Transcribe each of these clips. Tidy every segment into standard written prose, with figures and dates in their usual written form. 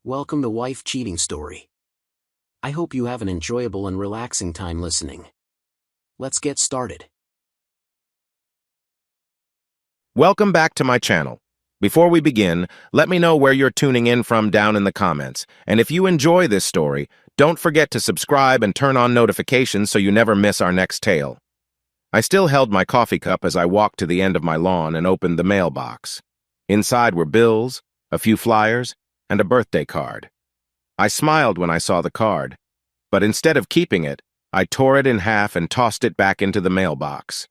Welcome to Wife Cheating Story. I hope you have an enjoyable and relaxing time listening. Let's get started. Welcome back to my channel. Before we begin, let me know where you're tuning in from down in the comments. And if you enjoy this story, don't forget to subscribe and turn on notifications so you never miss our next tale. I still held my coffee cup as I walked to the end of my lawn and opened the mailbox. Inside were bills, a few flyers, and a birthday card. I smiled when I saw the card, but instead of keeping it, I tore it in half and tossed it back into the mailbox.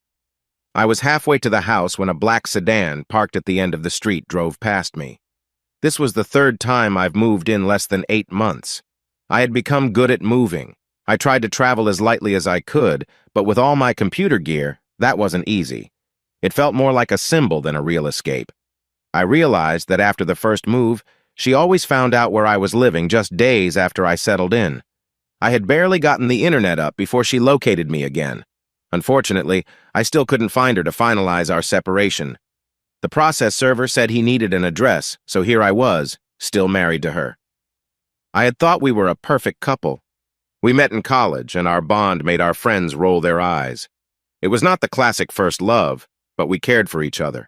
I was halfway to the house when a black sedan parked at the end of the street drove past me. This was the third time I've moved in less than 8 months. I had become good at moving. I tried to travel as lightly as I could, but with all my computer gear, that wasn't easy. It felt more like a symbol than a real escape. I realized that after the first move, she always found out where I was living just days after I settled in. I had barely gotten the internet up before she located me again. Unfortunately, I still couldn't find her to finalize our separation. The process server said he needed an address, so here I was, still married to her. I had thought we were a perfect couple. We met in college, and our bond made our friends roll their eyes. It was not the classic first love, but we cared for each other.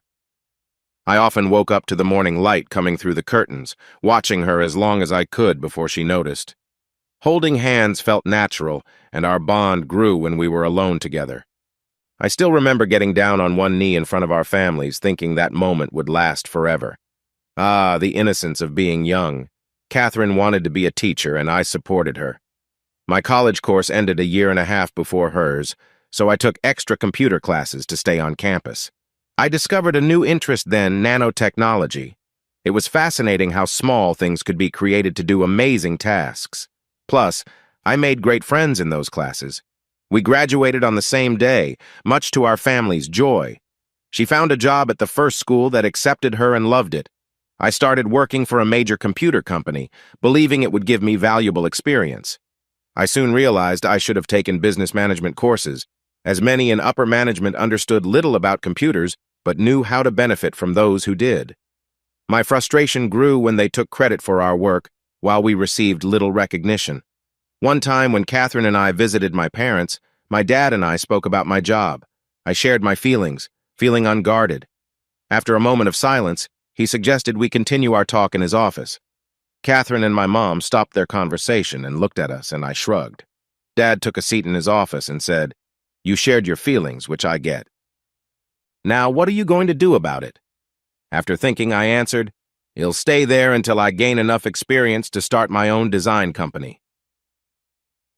I often woke up to the morning light coming through the curtains, watching her as long as I could before she noticed. Holding hands felt natural, and our bond grew when we were alone together. I still remember getting down on one knee in front of our families, thinking that moment would last forever. Ah, the innocence of being young. Catherine wanted to be a teacher, and I supported her. My college course ended a year and a half before hers, so I took extra computer classes to stay on campus. I discovered a new interest then, nanotechnology. It was fascinating how small things could be created to do amazing tasks. Plus, I made great friends in those classes. We graduated on the same day, much to our family's joy. She found a job at the first school that accepted her and loved it. I started working for a major computer company, believing it would give me valuable experience. I soon realized I should have taken business management courses, as many in upper management understood little about computers but knew how to benefit from those who did. My frustration grew when they took credit for our work, while we received little recognition. One time when Catherine and I visited my parents, my dad and I spoke about my job. I shared my feelings, feeling unguarded. After a moment of silence, he suggested we continue our talk in his office. Catherine and my mom stopped their conversation and looked at us, and I shrugged. Dad took a seat in his office and said, "You shared your feelings, which I get. Now, what are you going to do about it?" After thinking, I answered, "He'll stay there until I gain enough experience to start my own design company."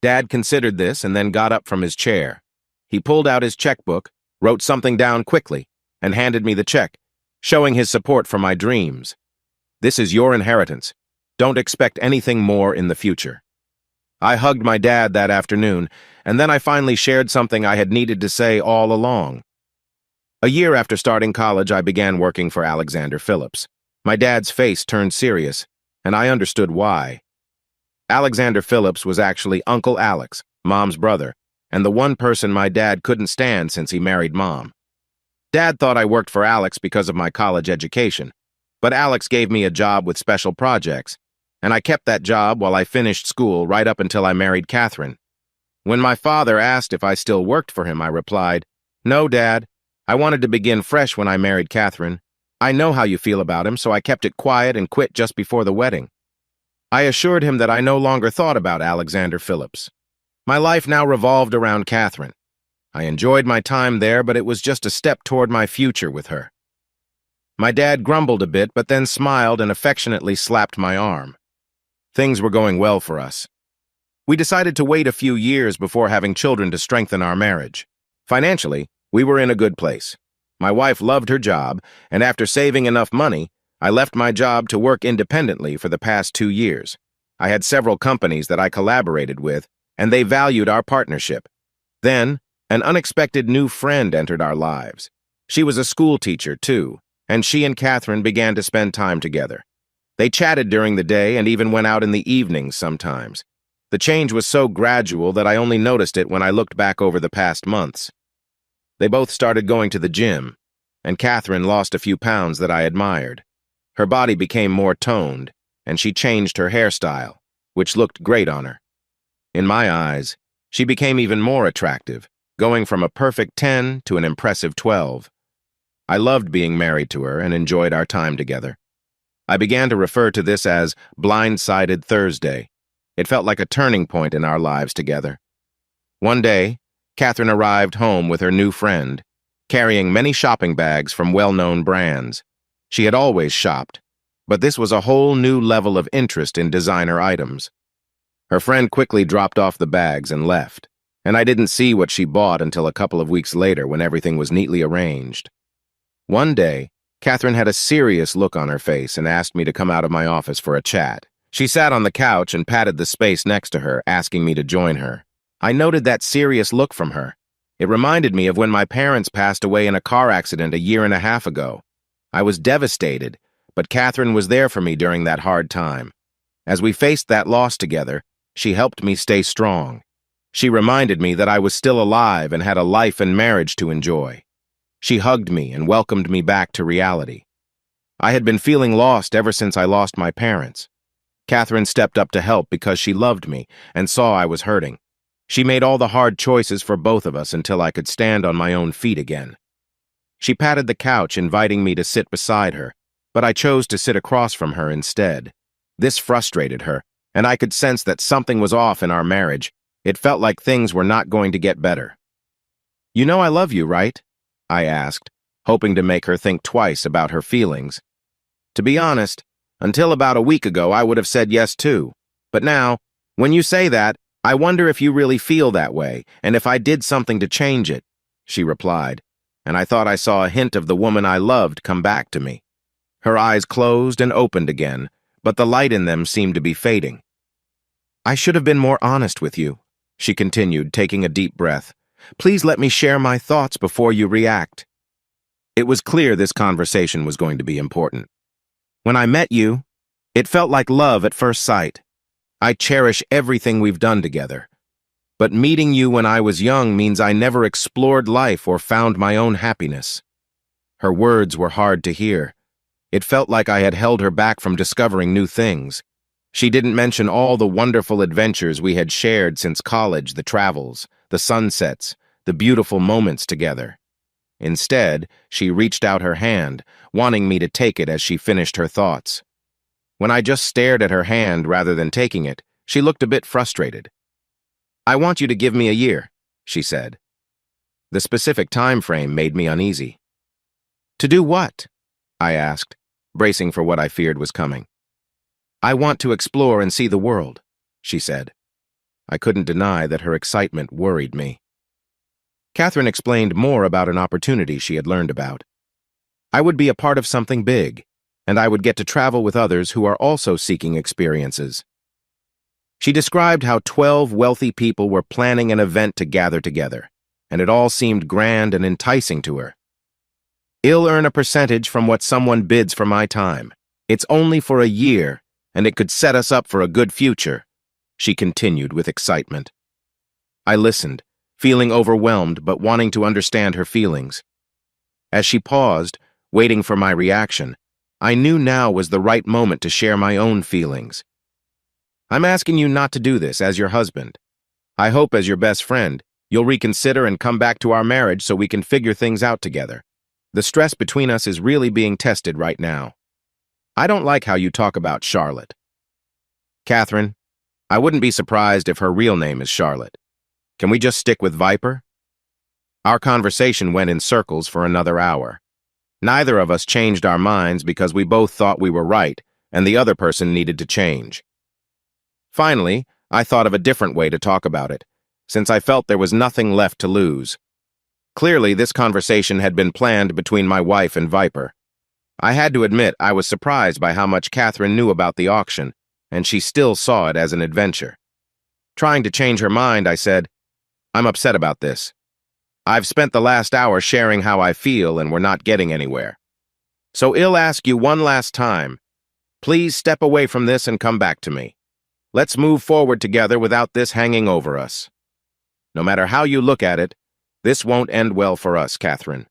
Dad considered this and then got up from his chair. He pulled out his checkbook, wrote something down quickly, and handed me the check, showing his support for my dreams. "This is your inheritance. Don't expect anything more in the future." I hugged my dad that afternoon, and then I finally shared something I had needed to say all along. A year after starting college, I began working for Alexander Phillips. My dad's face turned serious, and I understood why. Alexander Phillips was actually Uncle Alex, Mom's brother, and the one person my dad couldn't stand since he married Mom. Dad thought I worked for Alex because of my college education, but Alex gave me a job with special projects, and I kept that job while I finished school right up until I married Catherine. When my father asked if I still worked for him, I replied, "No, Dad. I wanted to begin fresh when I married Catherine. I know how you feel about him, so I kept it quiet and quit just before the wedding." I assured him that I no longer thought about Alexander Phillips. My life now revolved around Catherine. I enjoyed my time there, but it was just a step toward my future with her. My dad grumbled a bit, but then smiled and affectionately slapped my arm. Things were going well for us. We decided to wait a few years before having children to strengthen our marriage. Financially, we were in a good place. My wife loved her job, and after saving enough money, I left my job to work independently for the past 2 years. I had several companies that I collaborated with, and they valued our partnership. Then, an unexpected new friend entered our lives. She was a school teacher, too, and she and Catherine began to spend time together. They chatted during the day and even went out in the evenings sometimes. The change was so gradual that I only noticed it when I looked back over the past months. They both started going to the gym, and Catherine lost a few pounds that I admired. Her body became more toned, and she changed her hairstyle, which looked great on her. In my eyes, she became even more attractive, going from a perfect 10 to an impressive 12. I loved being married to her and enjoyed our time together. I began to refer to this as Blindsided Thursday. It felt like a turning point in our lives together. One day, Catherine arrived home with her new friend, carrying many shopping bags from well-known brands. She had always shopped, but this was a whole new level of interest in designer items. Her friend quickly dropped off the bags and left, and I didn't see what she bought until a couple of weeks later when everything was neatly arranged. One day, Catherine had a serious look on her face and asked me to come out of my office for a chat. She sat on the couch and patted the space next to her, asking me to join her. I noted that serious look from her. It reminded me of when my parents passed away in a car accident a year and a half ago. I was devastated, but Catherine was there for me during that hard time. As we faced that loss together, she helped me stay strong. She reminded me that I was still alive and had a life and marriage to enjoy. She hugged me and welcomed me back to reality. I had been feeling lost ever since I lost my parents. Catherine stepped up to help because she loved me and saw I was hurting. She made all the hard choices for both of us until I could stand on my own feet again. She patted the couch, inviting me to sit beside her, but I chose to sit across from her instead. This frustrated her, and I could sense that something was off in our marriage. It felt like things were not going to get better. "You know I love you, right?" I asked, hoping to make her think twice about her feelings. To be honest, until about a week ago I would have said yes too. But now, when you say that, I wonder if you really feel that way, and if I did something to change it, she replied, and I thought I saw a hint of the woman I loved come back to me. Her eyes closed and opened again, but the light in them seemed to be fading. "I should have been more honest with you," she continued, taking a deep breath. "Please let me share my thoughts before you react." It was clear this conversation was going to be important. "When I met you, it felt like love at first sight. I cherish everything we've done together. But meeting you when I was young means I never explored life or found my own happiness." Her words were hard to hear. It felt like I had held her back from discovering new things. She didn't mention all the wonderful adventures we had shared since college, the travels, the sunsets, the beautiful moments together. Instead, she reached out her hand, wanting me to take it as she finished her thoughts. When I just stared at her hand rather than taking it, she looked a bit frustrated. "I want you to give me a year," she said. The specific time frame made me uneasy. "To do what?" I asked, bracing for what I feared was coming. "I want to explore and see the world," she said. I couldn't deny that her excitement worried me. Catherine explained more about an opportunity she had learned about. I would be a part of something big, and I would get to travel with others who are also seeking experiences. She described how 12 wealthy people were planning an event to gather together, and it all seemed grand and enticing to her. "I'll earn a percentage from what someone bids for my time. It's only for a year, and it could set us up for a good future," she continued with excitement. I listened, feeling overwhelmed but wanting to understand her feelings. As she paused, waiting for my reaction, I knew now was the right moment to share my own feelings. "I'm asking you not to do this as your husband. I hope as your best friend, you'll reconsider and come back to our marriage so we can figure things out together. The stress between us is really being tested right now. I don't like how you talk about Charlotte." "Catherine, I wouldn't be surprised if her real name is Charlotte. Can we just stick with Viper?" Our conversation went in circles for another hour. Neither of us changed our minds because we both thought we were right and the other person needed to change. Finally, I thought of a different way to talk about it, since I felt there was nothing left to lose. Clearly, this conversation had been planned between my wife and Viper. I had to admit I was surprised by how much Catherine knew about the auction, and she still saw it as an adventure. Trying to change her mind, I said, "I'm upset about this. I've spent the last hour sharing how I feel and we're not getting anywhere. So I'll ask you one last time. Please step away from this and come back to me. Let's move forward together without this hanging over us. No matter how you look at it, this won't end well for us, Catherine."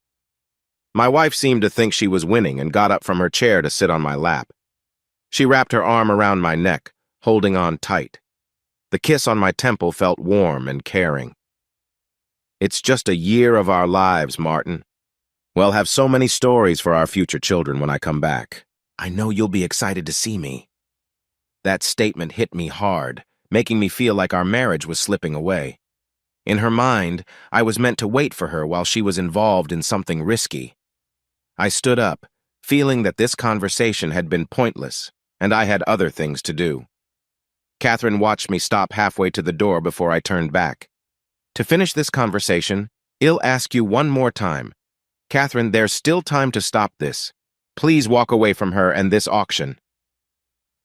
My wife seemed to think she was winning and got up from her chair to sit on my lap. She wrapped her arm around my neck, holding on tight. The kiss on my temple felt warm and caring. It's just a year of our lives, Martin. We'll have so many stories for our future children when I come back. I know you'll be excited to see me. That statement hit me hard, making me feel like our marriage was slipping away. In her mind, I was meant to wait for her while she was involved in something risky. I stood up, feeling that this conversation had been pointless, and I had other things to do. Catherine watched me stop halfway to the door before I turned back. To finish this conversation, I'll ask you one more time. Catherine, there's still time to stop this. Please walk away from her and this auction.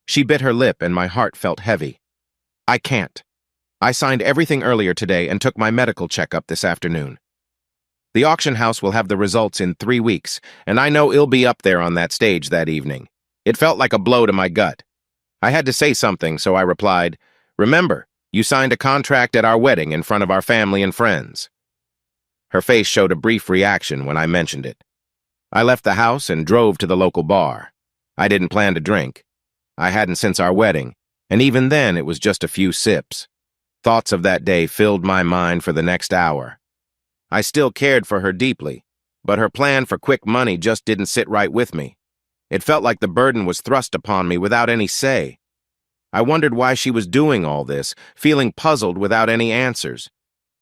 She bit her lip and my heart felt heavy. I can't. I signed everything earlier today and took my medical checkup this afternoon. The auction house will have the results in 3 weeks, and I know I'll be up there on that stage that evening. It felt like a blow to my gut. I had to say something, so I replied, "Remember, you signed a contract at our wedding in front of our family and friends." Her face showed a brief reaction when I mentioned it. I left the house and drove to the local bar. I didn't plan to drink. I hadn't since our wedding, and even then it was just a few sips. Thoughts of that day filled my mind for the next hour. I still cared for her deeply, but her plan for quick money just didn't sit right with me. It felt like the burden was thrust upon me without any say. I wondered why she was doing all this, feeling puzzled without any answers.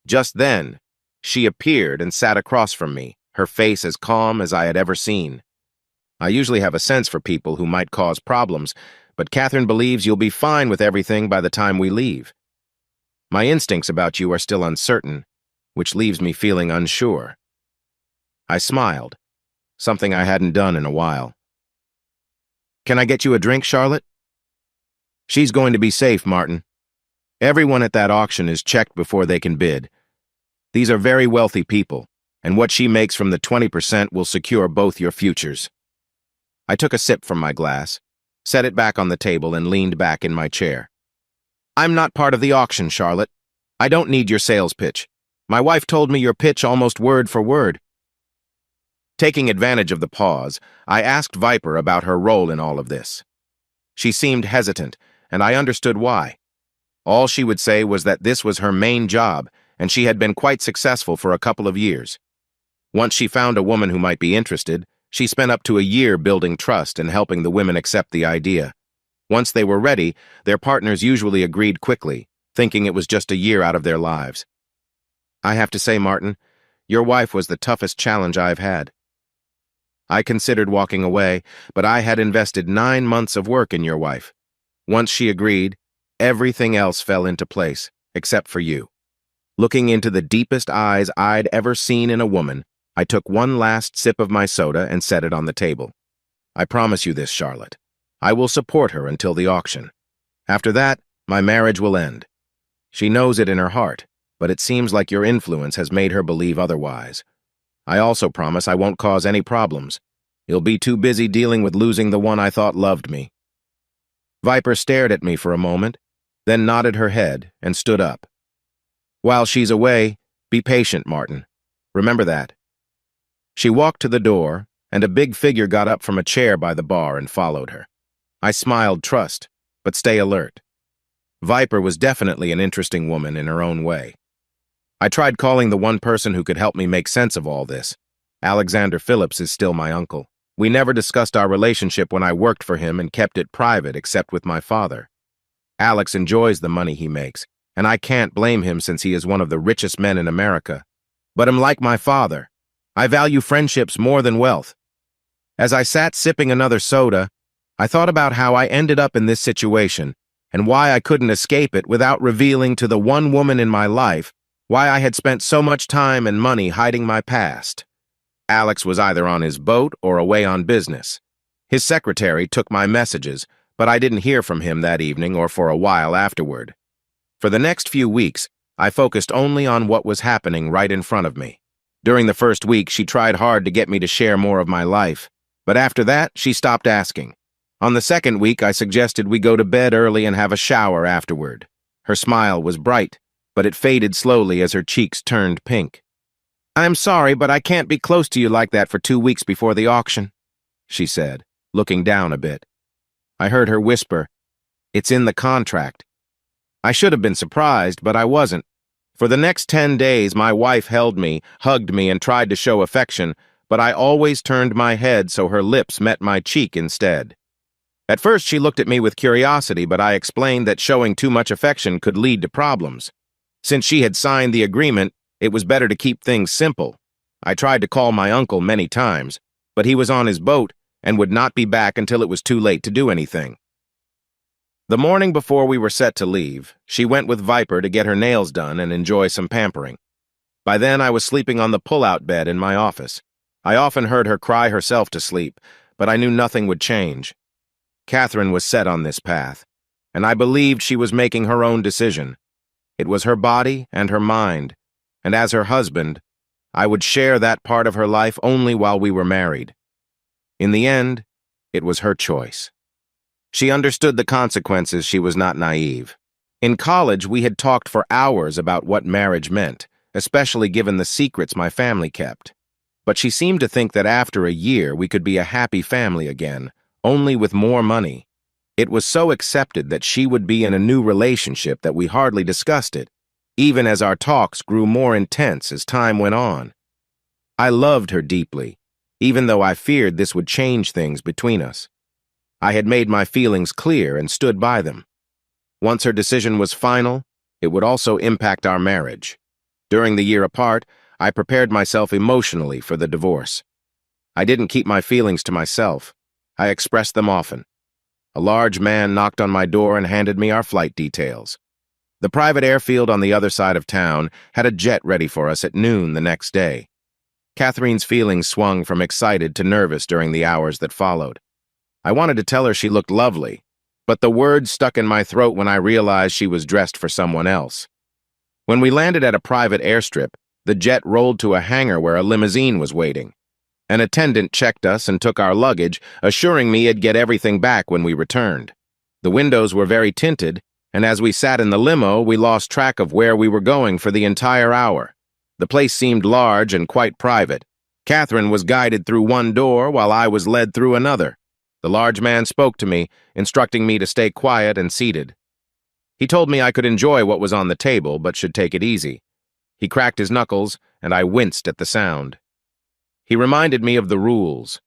Just then, she appeared and sat across from me, her face as calm as I had ever seen. I usually have a sense for people who might cause problems, but Catherine believes you'll be fine with everything by the time we leave. My instincts about you are still uncertain, which leaves me feeling unsure. I smiled, something I hadn't done in a while. Can I get you a drink, Charlotte? She's going to be safe, Martin. Everyone at that auction is checked before they can bid. These are very wealthy people, and what she makes from the 20% will secure both your futures. I took a sip from my glass, set it back on the table, and leaned back in my chair. I'm not part of the auction, Charlotte. I don't need your sales pitch. My wife told me your pitch almost word for word. Taking advantage of the pause, I asked Viper about her role in all of this. She seemed hesitant, and I understood why. All she would say was that this was her main job, and she had been quite successful for a couple of years. Once she found a woman who might be interested, she spent up to a year building trust and helping the women accept the idea. Once they were ready, their partners usually agreed quickly, thinking it was just a year out of their lives. I have to say, Martin, your wife was the toughest challenge I've had. I considered walking away, but I had invested 9 months of work in your wife. Once she agreed, everything else fell into place, except for you. Looking into the deepest eyes I'd ever seen in a woman, I took one last sip of my soda and set it on the table. I promise you this, Charlotte. I will support her until the auction. After that, my marriage will end. She knows it in her heart, but it seems like your influence has made her believe otherwise. I also promise I won't cause any problems. You'll be too busy dealing with losing the one I thought loved me. Viper stared at me for a moment, then nodded her head and stood up. While she's away, be patient, Martin. Remember that. She walked to the door, and a big figure got up from a chair by the bar and followed her. I smiled trust, but stay alert. Viper was definitely an interesting woman in her own way. I tried calling the one person who could help me make sense of all this. Alexander Phillips is still my uncle. We never discussed our relationship when I worked for him and kept it private except with my father. Alex enjoys the money he makes, and I can't blame him since he is one of the richest men in America. But I'm like my father. I value friendships more than wealth. As I sat sipping another soda, I thought about how I ended up in this situation and why I couldn't escape it without revealing to the one woman in my life why I had spent so much time and money hiding my past. Alex was either on his boat or away on business. His secretary took my messages, but I didn't hear from him that evening or for a while afterward. For the next few weeks, I focused only on what was happening right in front of me. During the first week, she tried hard to get me to share more of my life, but after that, she stopped asking. On the second week, I suggested we go to bed early and have a shower afterward. Her smile was bright, but it faded slowly as her cheeks turned pink. I'm sorry, but I can't be close to you like that for 2 weeks before the auction, she said, looking down a bit. I heard her whisper, "It's in the contract." I should have been surprised, but I wasn't. For the next 10 days, my wife held me, hugged me, and tried to show affection, but I always turned my head so her lips met my cheek instead. At first, she looked at me with curiosity, but I explained that showing too much affection could lead to problems. Since she had signed the agreement, it was better to keep things simple. I tried to call my uncle many times, but he was on his boat and would not be back until it was too late to do anything. The morning before we were set to leave, she went with Viper to get her nails done and enjoy some pampering. By then, I was sleeping on the pull-out bed in my office. I often heard her cry herself to sleep, but I knew nothing would change. Catherine was set on this path, and I believed she was making her own decision. It was her body and her mind, and as her husband, I would share that part of her life only while we were married. In the end, it was her choice. She understood the consequences. She was not naive. In college, we had talked for hours about what marriage meant, especially given the secrets my family kept. But she seemed to think that after a year we could be a happy family again, only with more money. It was so accepted that she would be in a new relationship that we hardly discussed it, even as our talks grew more intense as time went on. I loved her deeply, even though I feared this would change things between us. I had made my feelings clear and stood by them. Once her decision was final, it would also impact our marriage. During the year apart, I prepared myself emotionally for the divorce. I didn't keep my feelings to myself. I expressed them often. A large man knocked on my door and handed me our flight details. The private airfield on the other side of town had a jet ready for us at noon the next day. Catherine's feelings swung from excited to nervous during the hours that followed. I wanted to tell her she looked lovely, but the words stuck in my throat when I realized she was dressed for someone else. When we landed at a private airstrip, the jet rolled to a hangar where a limousine was waiting. An attendant checked us and took our luggage, assuring me he'd get everything back when we returned. The windows were very tinted, and as we sat in the limo, we lost track of where we were going for the entire hour. The place seemed large and quite private. Catherine was guided through one door while I was led through another. The large man spoke to me, instructing me to stay quiet and seated. He told me I could enjoy what was on the table, but should take it easy. He cracked his knuckles, and I winced at the sound. He reminded me of the rules.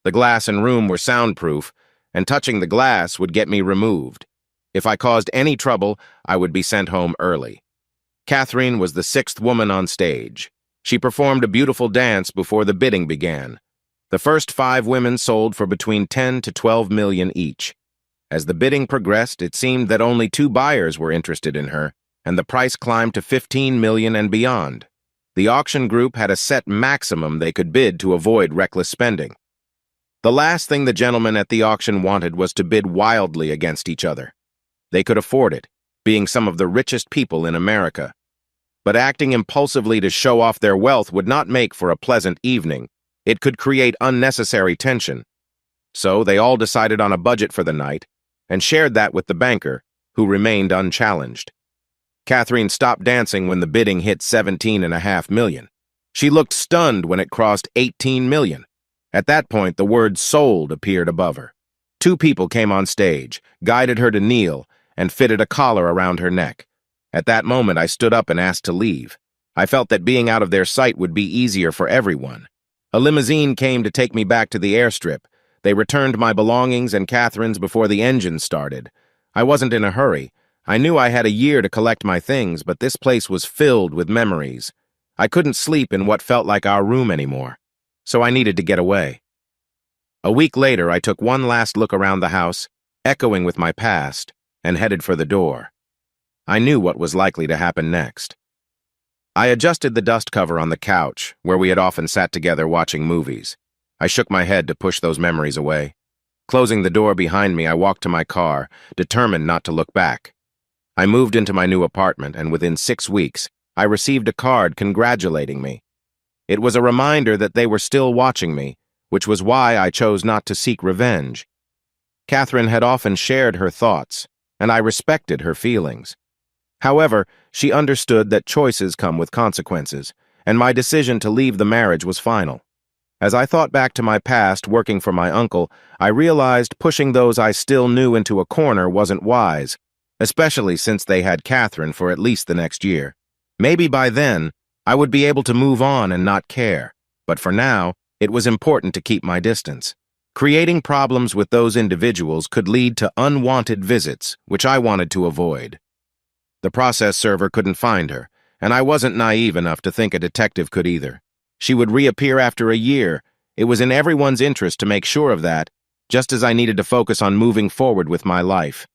The glass and room were soundproof, and touching the glass would get me removed. If I caused any trouble, I would be sent home early. Catherine was the 6th woman on stage. She performed a beautiful dance before the bidding began. The first 5 women sold for between 10 to 12 million each. As the bidding progressed, it seemed that only 2 buyers were interested in her, and the price climbed to 15 million and beyond. The auction group had a set maximum they could bid to avoid reckless spending. The last thing the gentlemen at the auction wanted was to bid wildly against each other. They could afford it, being some of the richest people in America. But acting impulsively to show off their wealth would not make for a pleasant evening. It could create unnecessary tension. So they all decided on a budget for the night and shared that with the banker, who remained unchallenged. Catherine stopped dancing when the bidding hit 17.5 million. She looked stunned when it crossed 18 million. At that point, the word sold appeared above her. 2 people came on stage, guided her to kneel, and fitted a collar around her neck. At that moment, I stood up and asked to leave. I felt that being out of their sight would be easier for everyone. A limousine came to take me back to the airstrip. They returned my belongings and Catherine's before the engine started. I wasn't in a hurry. I knew I had a year to collect my things, but this place was filled with memories. I couldn't sleep in what felt like our room anymore, so I needed to get away. A week later, I took one last look around the house, echoing with my past, and headed for the door. I knew what was likely to happen next. I adjusted the dust cover on the couch, where we had often sat together watching movies. I shook my head to push those memories away. Closing the door behind me, I walked to my car, determined not to look back. I moved into my new apartment, and within 6 weeks, I received a card congratulating me. It was a reminder that they were still watching me, which was why I chose not to seek revenge. Catherine had often shared her thoughts, and I respected her feelings. However, she understood that choices come with consequences, and my decision to leave the marriage was final. As I thought back to my past working for my uncle, I realized pushing those I still knew into a corner wasn't wise, especially since they had Catherine for at least the next year. Maybe by then, I would be able to move on and not care, but for now, it was important to keep my distance. Creating problems with those individuals could lead to unwanted visits, which I wanted to avoid. The process server couldn't find her, and I wasn't naive enough to think a detective could either. She would reappear after a year. It was in everyone's interest to make sure of that, just as I needed to focus on moving forward with my life.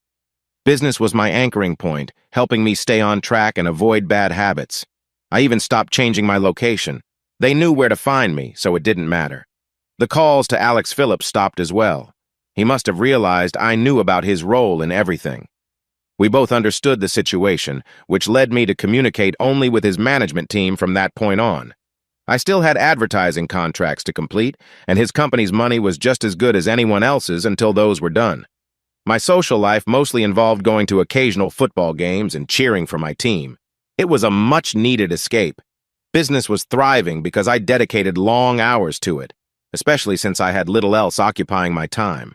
Business was my anchoring point, helping me stay on track and avoid bad habits. I even stopped changing my location. They knew where to find me, so it didn't matter. The calls to Alex Phillips stopped as well. He must have realized I knew about his role in everything. We both understood the situation, which led me to communicate only with his management team from that point on. I still had advertising contracts to complete, and his company's money was just as good as anyone else's until those were done. My social life mostly involved going to occasional football games and cheering for my team. It was a much-needed escape. Business was thriving because I dedicated long hours to it, especially since I had little else occupying my time.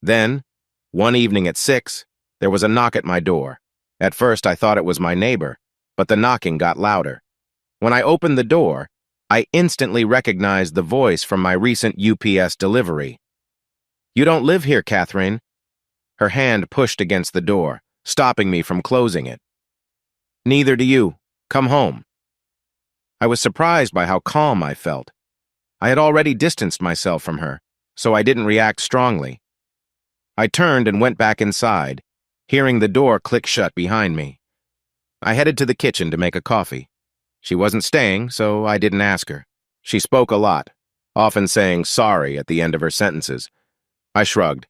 Then, one evening at 6, there was a knock at my door. At first, I thought it was my neighbor, but the knocking got louder. When I opened the door, I instantly recognized the voice from my recent UPS delivery. "You don't live here, Catherine." Her hand pushed against the door, stopping me from closing it. "Neither do you. Come home." I was surprised by how calm I felt. I had already distanced myself from her, so I didn't react strongly. I turned and went back inside, hearing the door click shut behind me. I headed to the kitchen to make a coffee. She wasn't staying, so I didn't ask her. She spoke a lot, often saying sorry at the end of her sentences. I shrugged.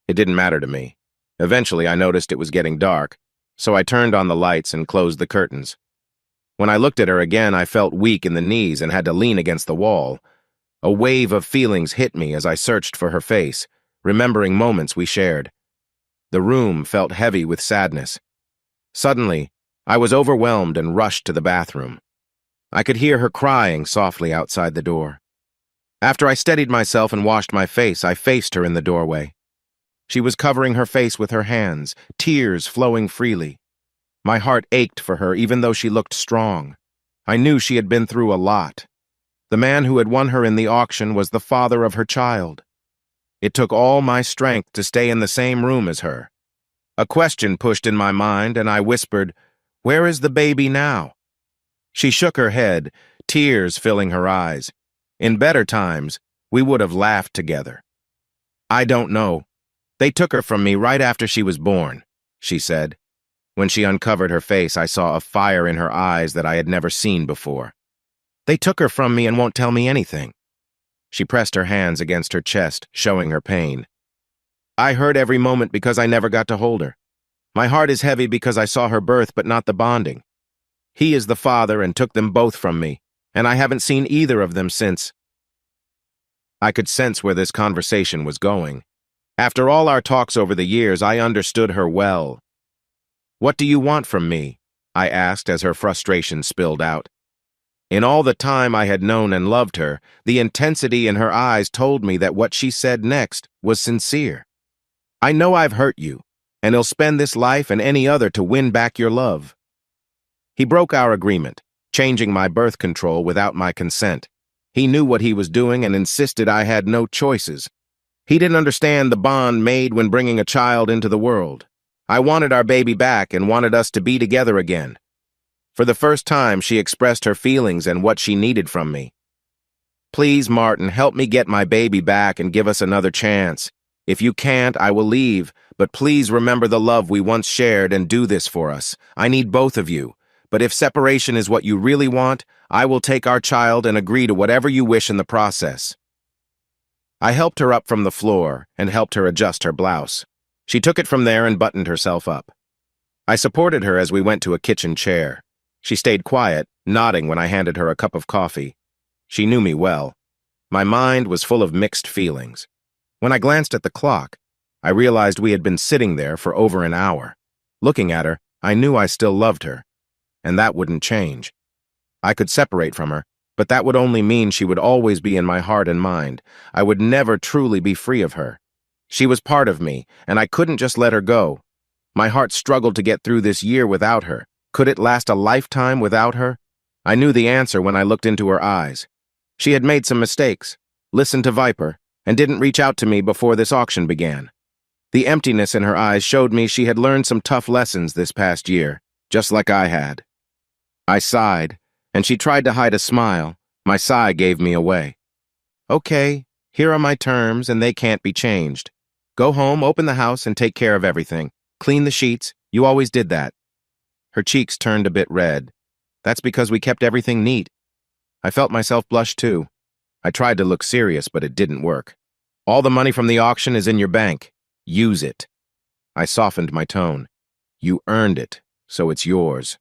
It didn't matter to me. Eventually, I noticed it was getting dark, so I turned on the lights and closed the curtains. When I looked at her again, I felt weak in the knees and had to lean against the wall. A wave of feelings hit me as I searched for her face, remembering moments we shared. The room felt heavy with sadness. Suddenly, I was overwhelmed and rushed to the bathroom. I could hear her crying softly outside the door. After I steadied myself and washed my face, I faced her in the doorway. She was covering her face with her hands, tears flowing freely. My heart ached for her even though she looked strong. I knew she had been through a lot. The man who had won her in the auction was the father of her child. It took all my strength to stay in the same room as her. A question pushed in my mind, and I whispered, "Where is the baby now?" She shook her head, tears filling her eyes. In better times, we would have laughed together. "I don't know. They took her from me right after she was born," she said. When she uncovered her face, I saw a fire in her eyes that I had never seen before. "They took her from me and won't tell me anything." She pressed her hands against her chest, showing her pain. "I hurt every moment because I never got to hold her. My heart is heavy because I saw her birth but not the bonding. He is the father and took them both from me, and I haven't seen either of them since." I could sense where this conversation was going. After all our talks over the years, I understood her well. "What do you want from me?" I asked as her frustration spilled out. In all the time I had known and loved her, the intensity in her eyes told me that what she said next was sincere. "I know I've hurt you, and I'll spend this life and any other to win back your love." He broke our agreement, changing my birth control without my consent. He knew what he was doing and insisted I had no choices. He didn't understand the bond made when bringing a child into the world. I wanted our baby back and wanted us to be together again. For the first time, she expressed her feelings and what she needed from me. "Please, Martin, help me get my baby back and give us another chance. If you can't, I will leave, but please remember the love we once shared and do this for us. I need both of you. But if separation is what you really want, I will take our child and agree to whatever you wish in the process." I helped her up from the floor and helped her adjust her blouse. She took it from there and buttoned herself up. I supported her as we went to a kitchen chair. She stayed quiet, nodding when I handed her a cup of coffee. She knew me well. My mind was full of mixed feelings. When I glanced at the clock, I realized we had been sitting there for over an hour. Looking at her, I knew I still loved her, and that wouldn't change. I could separate from her, But that would only mean she would always be in my heart and mind. I would never truly be free of her. She was part of me, and I couldn't just let her go. My heart struggled to get through this year without her. Could it last a lifetime without her? I knew the answer when I looked into her eyes. She had made some mistakes, listened to Viper, and didn't reach out to me before this auction began. The emptiness in her eyes showed me she had learned some tough lessons this past year, just like I had. I sighed, and she tried to hide a smile. My sigh gave me away. Okay, here are my terms, and they can't be changed. Go home, open the house, and take care of everything. Clean the sheets. You always did that. Her cheeks turned a bit red. That's because we kept everything neat. I felt myself blush too. I tried to look serious, but it didn't work. All the money from the auction is in your bank. Use it. I softened my tone. You earned it, so it's yours.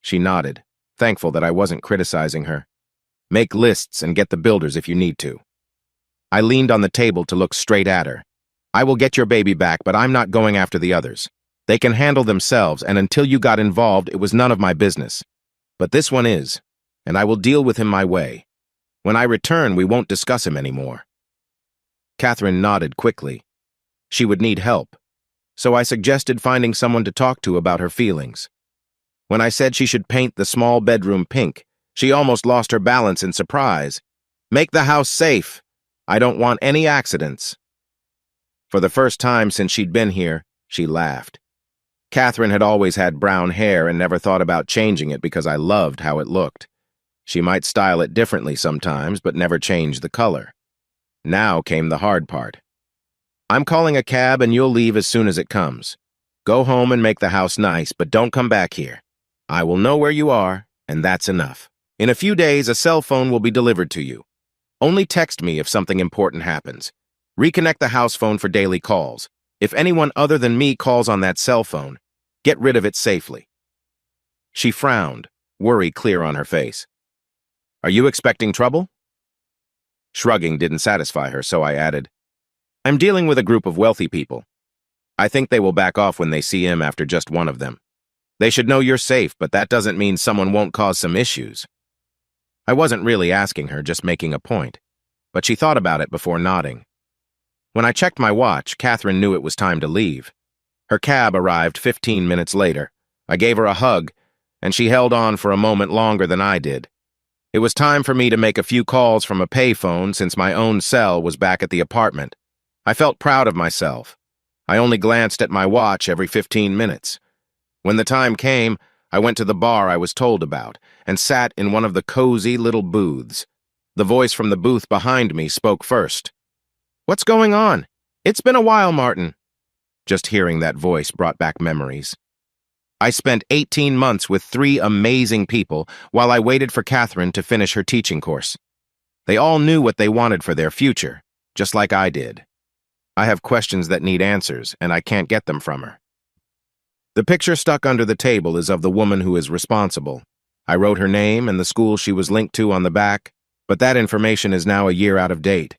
She nodded, thankful that I wasn't criticizing her. Make lists and get the builders if you need to. I leaned on the table to look straight at her. I will get your baby back, but I'm not going after the others. They can handle themselves, and until you got involved, it was none of my business. But this one is, and I will deal with him my way. When I return, we won't discuss him anymore. Catherine nodded quickly. She would need help, so I suggested finding someone to talk to about her feelings. When I said she should paint the small bedroom pink, she almost lost her balance in surprise. Make the house safe. I don't want any accidents. For the first time since she'd been here, she laughed. Catherine had always had brown hair and never thought about changing it because I loved how it looked. She might style it differently sometimes, but never change the color. Now came the hard part. I'm calling a cab and you'll leave as soon as it comes. Go home and make the house nice, but don't come back here. I will know where you are, and that's enough. In a few days, a cell phone will be delivered to you. Only text me if something important happens. Reconnect the house phone for daily calls. If anyone other than me calls on that cell phone, get rid of it safely. She frowned, worry clear on her face. Are you expecting trouble? Shrugging didn't satisfy her, so I added, I'm dealing with a group of wealthy people. I think they will back off when they see him after just one of them. They should know you're safe, but that doesn't mean someone won't cause some issues. I wasn't really asking her, just making a point, but she thought about it before nodding. When I checked my watch, Catherine knew it was time to leave. Her cab arrived 15 minutes later. I gave her a hug, and she held on for a moment longer than I did. It was time for me to make a few calls from a payphone since my own cell was back at the apartment. I felt proud of myself. I only glanced at my watch every 15 minutes. When the time came, I went to the bar I was told about and sat in one of the cozy little booths. The voice from the booth behind me spoke first. What's going on? It's been a while, Martin. Just hearing that voice brought back memories. I spent 18 months with 3 amazing people while I waited for Catherine to finish her teaching course. They all knew what they wanted for their future, just like I did. I have questions that need answers, and I can't get them from her. The picture stuck under the table is of the woman who is responsible. I wrote her name and the school she was linked to on the back, but that information is now a year out of date.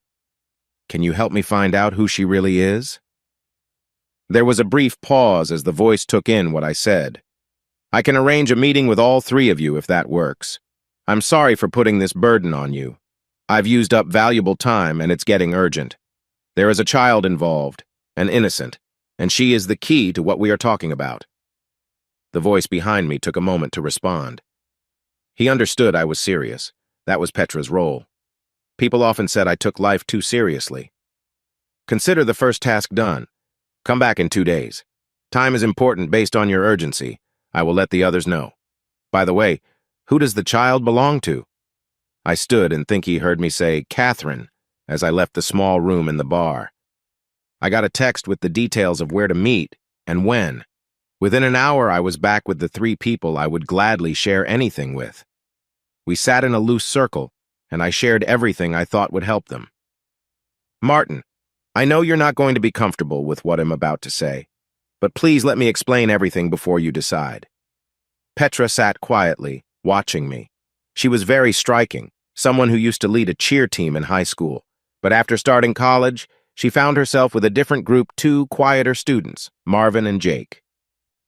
Can you help me find out who she really is? There was a brief pause as the voice took in what I said. I can arrange a meeting with all 3 of you if that works. I'm sorry for putting this burden on you. I've used up valuable time and it's getting urgent. There is a child involved, an innocent, and she is the key to what we are talking about. The voice behind me took a moment to respond. He understood I was serious. That was Petra's role. People often said I took life too seriously. Consider the first task done. Come back in 2 days. Time is important based on your urgency. I will let the others know. By the way, who does the child belong to? I stood and think he heard me say, Catherine, as I left the small room in the bar. I got a text with the details of where to meet and when. Within an hour, I was back with the 3 people I would gladly share anything with. We sat in a loose circle, and I shared everything I thought would help them. Martin, I know you're not going to be comfortable with what I'm about to say, but please let me explain everything before you decide. Petra sat quietly, watching me. She was very striking, someone who used to lead a cheer team in high school, but after starting college, she found herself with a different group, 2 quieter students, Marvin and Jake.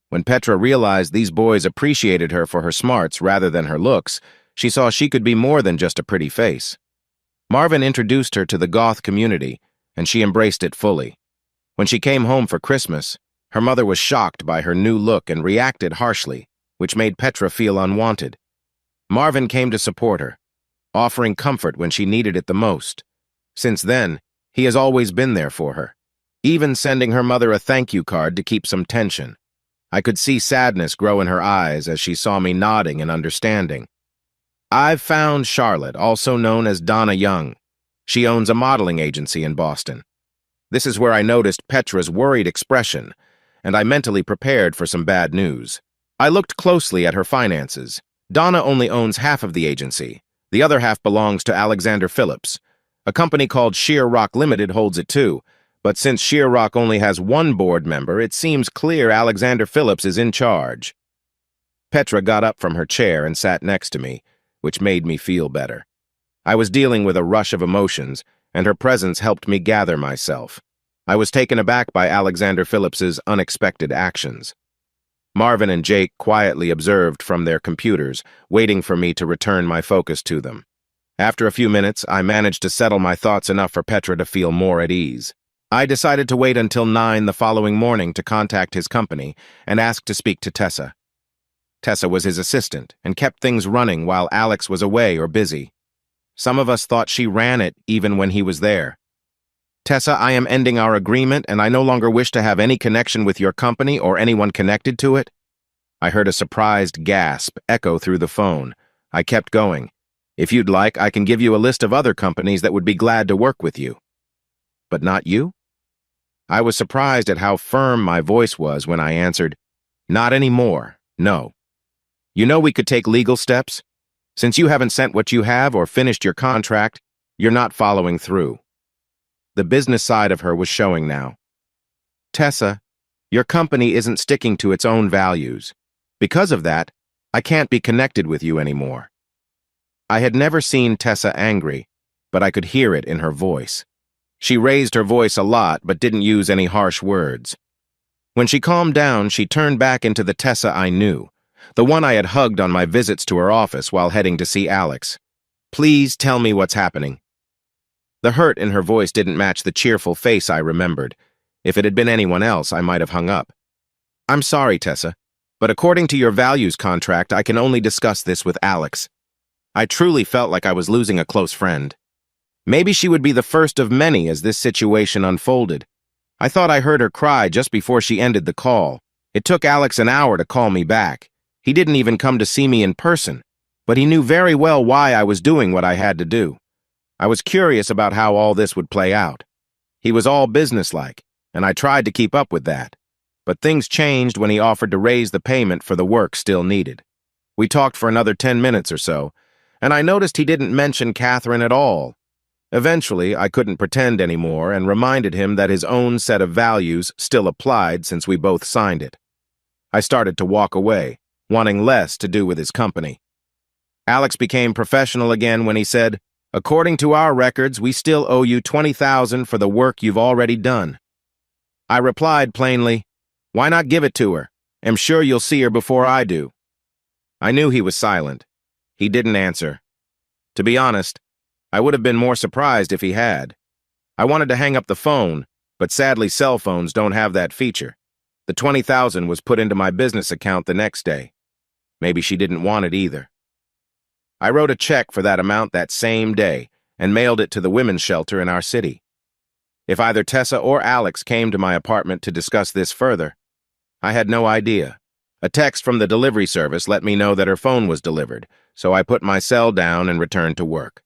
When Petra realized these boys appreciated her for her smarts rather than her looks, She saw she could be more than just a pretty face. Marvin introduced her to the goth community, and she embraced it fully. When she came home for Christmas, her mother was shocked by her new look and reacted harshly, which made Petra feel unwanted. Marvin came to support her, offering comfort when she needed it the most. Since then, he has always been there for her, even sending her mother a thank you card to keep some tension. I could see sadness grow in her eyes as she saw me nodding and understanding. I've found Charlotte, also known as Donna Young. She owns a modeling agency in Boston. This is where I noticed Petra's worried expression, and I mentally prepared for some bad news. I looked closely at her finances. Donna only owns half of the agency. The other half belongs to Alexander Phillips. A company called Sheer Rock Limited holds it too, but since Sheer Rock only has one board member, it seems clear Alexander Phillips is in charge. Petra got up from her chair and sat next to me, which made me feel better. I was dealing with a rush of emotions, and her presence helped me gather myself. I was taken aback by Alexander Phillips's unexpected actions. Marvin and Jake quietly observed from their computers, waiting for me to return my focus to them. After a few minutes, I managed to settle my thoughts enough for Petra to feel more at ease. I decided to wait until 9 the following morning to contact his company and ask to speak to Tessa. Tessa was his assistant and kept things running while Alex was away or busy. Some of us thought she ran it even when he was there. Tessa, I am ending our agreement and I no longer wish to have any connection with your company or anyone connected to it. I heard a surprised gasp echo through the phone. I kept going. If you'd like, I can give you a list of other companies that would be glad to work with you. But not you? I was surprised at how firm my voice was when I answered, not anymore, no. You know we could take legal steps? Since you haven't sent what you have or finished your contract, you're not following through. The business side of her was showing now. Tessa, your company isn't sticking to its own values. Because of that, I can't be connected with you anymore. I had never seen Tessa angry, but I could hear it in her voice. She raised her voice a lot, but didn't use any harsh words. When she calmed down, she turned back into the Tessa I knew, the one I had hugged on my visits to her office while heading to see Alex. Please tell me what's happening. The hurt in her voice didn't match the cheerful face I remembered. If it had been anyone else, I might have hung up. I'm sorry, Tessa, but according to your values contract, I can only discuss this with Alex. I truly felt like I was losing a close friend. Maybe she would be the first of many as this situation unfolded. I thought I heard her cry just before she ended the call. It took Alex an hour to call me back. He didn't even come to see me in person, but he knew very well why I was doing what I had to do. I was curious about how all this would play out. He was all businesslike, and I tried to keep up with that. But things changed when he offered to raise the payment for the work still needed. We talked for another 10 minutes or so, and I noticed he didn't mention Catherine at all. Eventually, I couldn't pretend anymore and reminded him that his own set of values still applied since we both signed it. I started to walk away, wanting less to do with his company. Alex became professional again when he said, according to our records, we still owe you $20,000 for the work you've already done. I replied plainly, why not give it to her? I'm sure you'll see her before I do. I knew he was silent. He didn't answer. To be honest, I would have been more surprised if he had. I wanted to hang up the phone, but sadly cell phones don't have that feature. The $20,000 was put into my business account the next day. Maybe she didn't want it either. I wrote a check for that amount that same day and mailed it to the women's shelter in our city. If either Tessa or Alex came to my apartment to discuss this further, I had no idea. A text from the delivery service let me know that her phone was delivered, so I put my cell down and returned to work.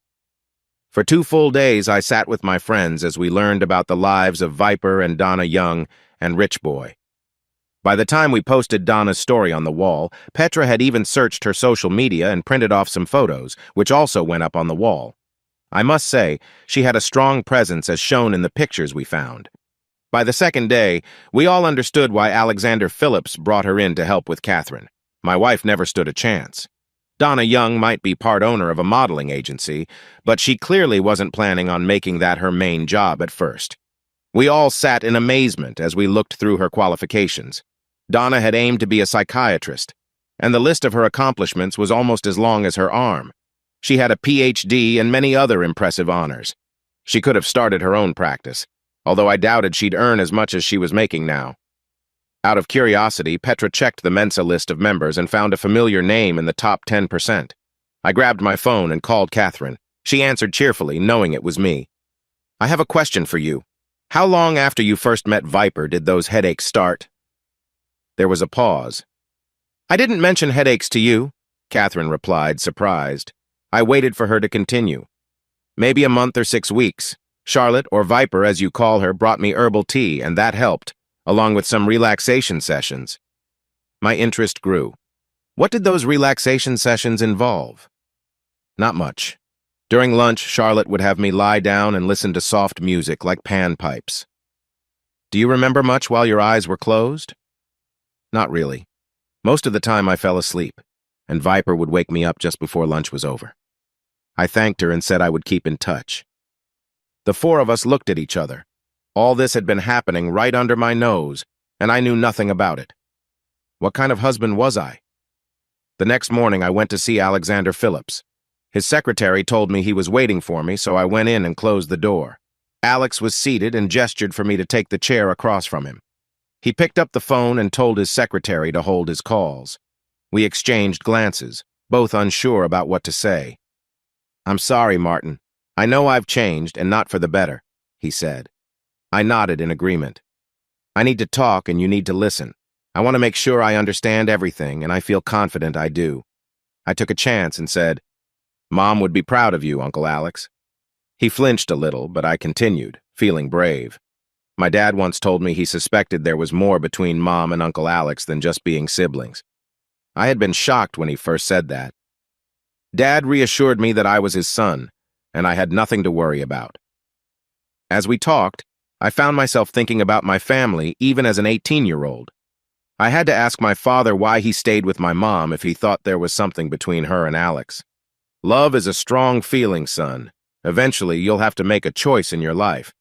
For 2 full days, I sat with my friends as we learned about the lives of Viper and Donna Young and Rich Boy. By the time we posted Donna's story on the wall, Petra had even searched her social media and printed off some photos, which also went up on the wall. I must say, she had a strong presence as shown in the pictures we found. By the second day, we all understood why Alexander Phillips brought her in to help with Catherine. My wife never stood a chance. Donna Young might be part owner of a modeling agency, but she clearly wasn't planning on making that her main job at first. We all sat in amazement as we looked through her qualifications. Donna had aimed to be a psychiatrist, and the list of her accomplishments was almost as long as her arm. She had a PhD and many other impressive honors. She could have started her own practice, although I doubted she'd earn as much as she was making now. Out of curiosity, Petra checked the Mensa list of members and found a familiar name in the top 10%. I grabbed my phone and called Catherine. She answered cheerfully, knowing it was me. "I have a question for you. How long after you first met Viper did those headaches start?" There was a pause. "I didn't mention headaches to you," Catherine replied, surprised. I waited for her to continue. "Maybe a month or 6 weeks. Charlotte, or Viper as you call her, brought me herbal tea, and that helped, along with some relaxation sessions." My interest grew. What did those relaxation sessions involve? Not much. During lunch, Charlotte would have me lie down and listen to soft music like panpipes. "Do you remember much while your eyes were closed?" Not really. Most of the time I fell asleep, and Viper would wake me up just before lunch was over. I thanked her and said I would keep in touch. The four of us looked at each other. All this had been happening right under my nose, and I knew nothing about it. What kind of husband was I? The next morning I went to see Alexander Phillips. His secretary told me he was waiting for me, so I went in and closed the door. Alex was seated and gestured for me to take the chair across from him. He picked up the phone and told his secretary to hold his calls. We exchanged glances, both unsure about what to say. "I'm sorry, Martin. I know I've changed, and not for the better," he said. I nodded in agreement. "I need to talk, and you need to listen. I want to make sure I understand everything, and I feel confident I do." I took a chance and said, "Mom would be proud of you, Uncle Alex." He flinched a little, but I continued, feeling brave. My dad once told me he suspected there was more between Mom and Uncle Alex than just being siblings. I had been shocked when he first said that. Dad reassured me that I was his son, and I had nothing to worry about. As we talked, I found myself thinking about my family even as an 18-year-old. I had to ask my father why he stayed with my mom if he thought there was something between her and Alex. Love is a strong feeling, son. Eventually, you'll have to make a choice in your life.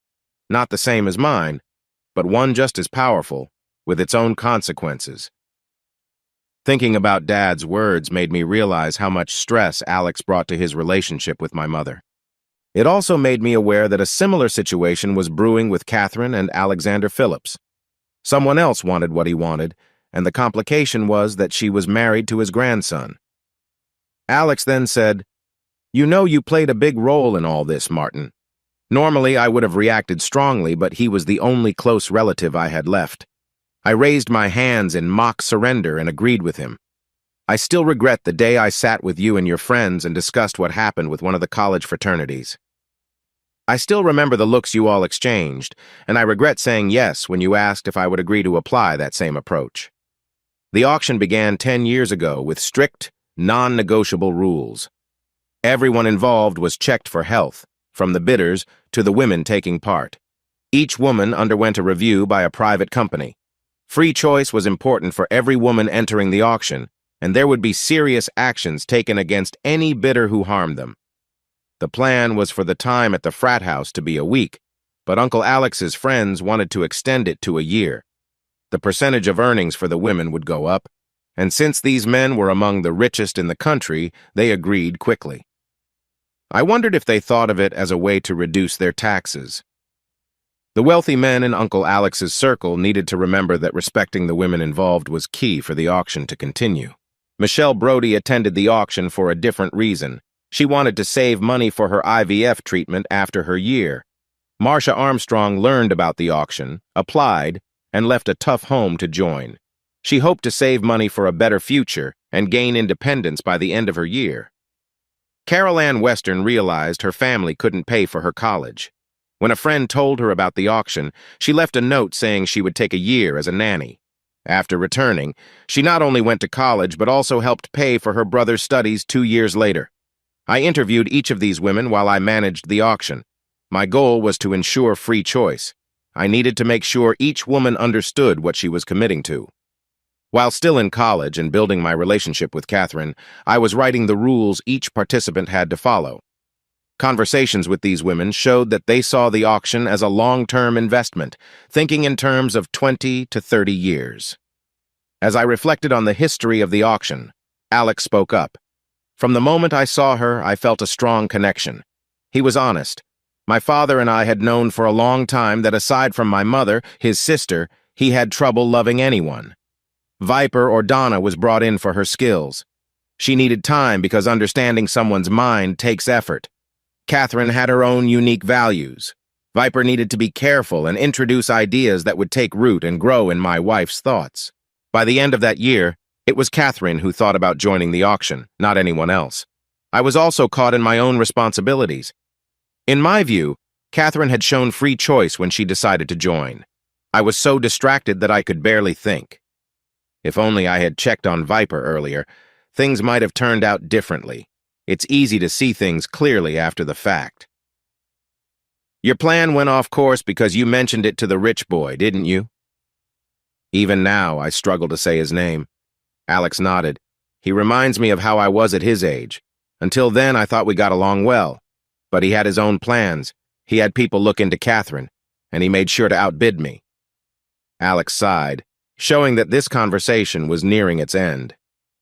Not the same as mine, but one just as powerful, with its own consequences. Thinking about Dad's words made me realize how much stress Alex brought to his relationship with my mother. It also made me aware that a similar situation was brewing with Catherine and Alexander Phillips. Someone else wanted what he wanted, and the complication was that she was married to his grandson. Alex then said, "You know you played a big role in all this, Martin." Normally, I would have reacted strongly, but he was the only close relative I had left. I raised my hands in mock surrender and agreed with him. "I still regret the day I sat with you and your friends and discussed what happened with one of the college fraternities. I still remember the looks you all exchanged, and I regret saying yes when you asked if I would agree to apply that same approach. The auction began 10 years ago with strict, non-negotiable rules. Everyone involved was checked for health, from the bidders to the women taking part. Each woman underwent a review by a private company. Free choice was important for every woman entering the auction, and there would be serious actions taken against any bidder who harmed them. The plan was for the time at the frat house to be a week, but Uncle Alex's friends wanted to extend it to a year. The percentage of earnings for the women would go up, and since these men were among the richest in the country, they agreed quickly. I wondered if they thought of it as a way to reduce their taxes. The wealthy men in Uncle Alex's circle needed to remember that respecting the women involved was key for the auction to continue. Michelle Brody attended the auction for a different reason. She wanted to save money for her IVF treatment after her year. Marsha Armstrong learned about the auction, applied, and left a tough home to join. She hoped to save money for a better future and gain independence by the end of her year. Carol Ann Western realized her family couldn't pay for her college. When a friend told her about the auction, she left a note saying she would take a year as a nanny. After returning, she not only went to college but also helped pay for her brother's studies 2 years later. I interviewed each of these women while I managed the auction. My goal was to ensure free choice. I needed to make sure each woman understood what she was committing to. While still in college and building my relationship with Catherine, I was writing the rules each participant had to follow. Conversations with these women showed that they saw the auction as a long-term investment, thinking in terms of 20 to 30 years. As I reflected on the history of the auction, Alex spoke up. From the moment I saw her, I felt a strong connection. He was honest. My father and I had known for a long time that aside from my mother, his sister, he had trouble loving anyone. Viper or Donna was brought in for her skills. She needed time because understanding someone's mind takes effort. Catherine had her own unique values. Viper needed to be careful and introduce ideas that would take root and grow in my wife's thoughts. By the end of that year, it was Catherine who thought about joining the auction, not anyone else. I was also caught in my own responsibilities. In my view, Catherine had shown free choice when she decided to join. I was so distracted that I could barely think. If only I had checked on Viper earlier, things might have turned out differently. It's easy to see things clearly after the fact. Your plan went off course because you mentioned it to the rich boy, didn't you? Even now, I struggle to say his name. Alex nodded. He reminds me of how I was at his age. Until then, I thought we got along well. But he had his own plans. He had people look into Catherine, and he made sure to outbid me. Alex sighed, showing that this conversation was nearing its end.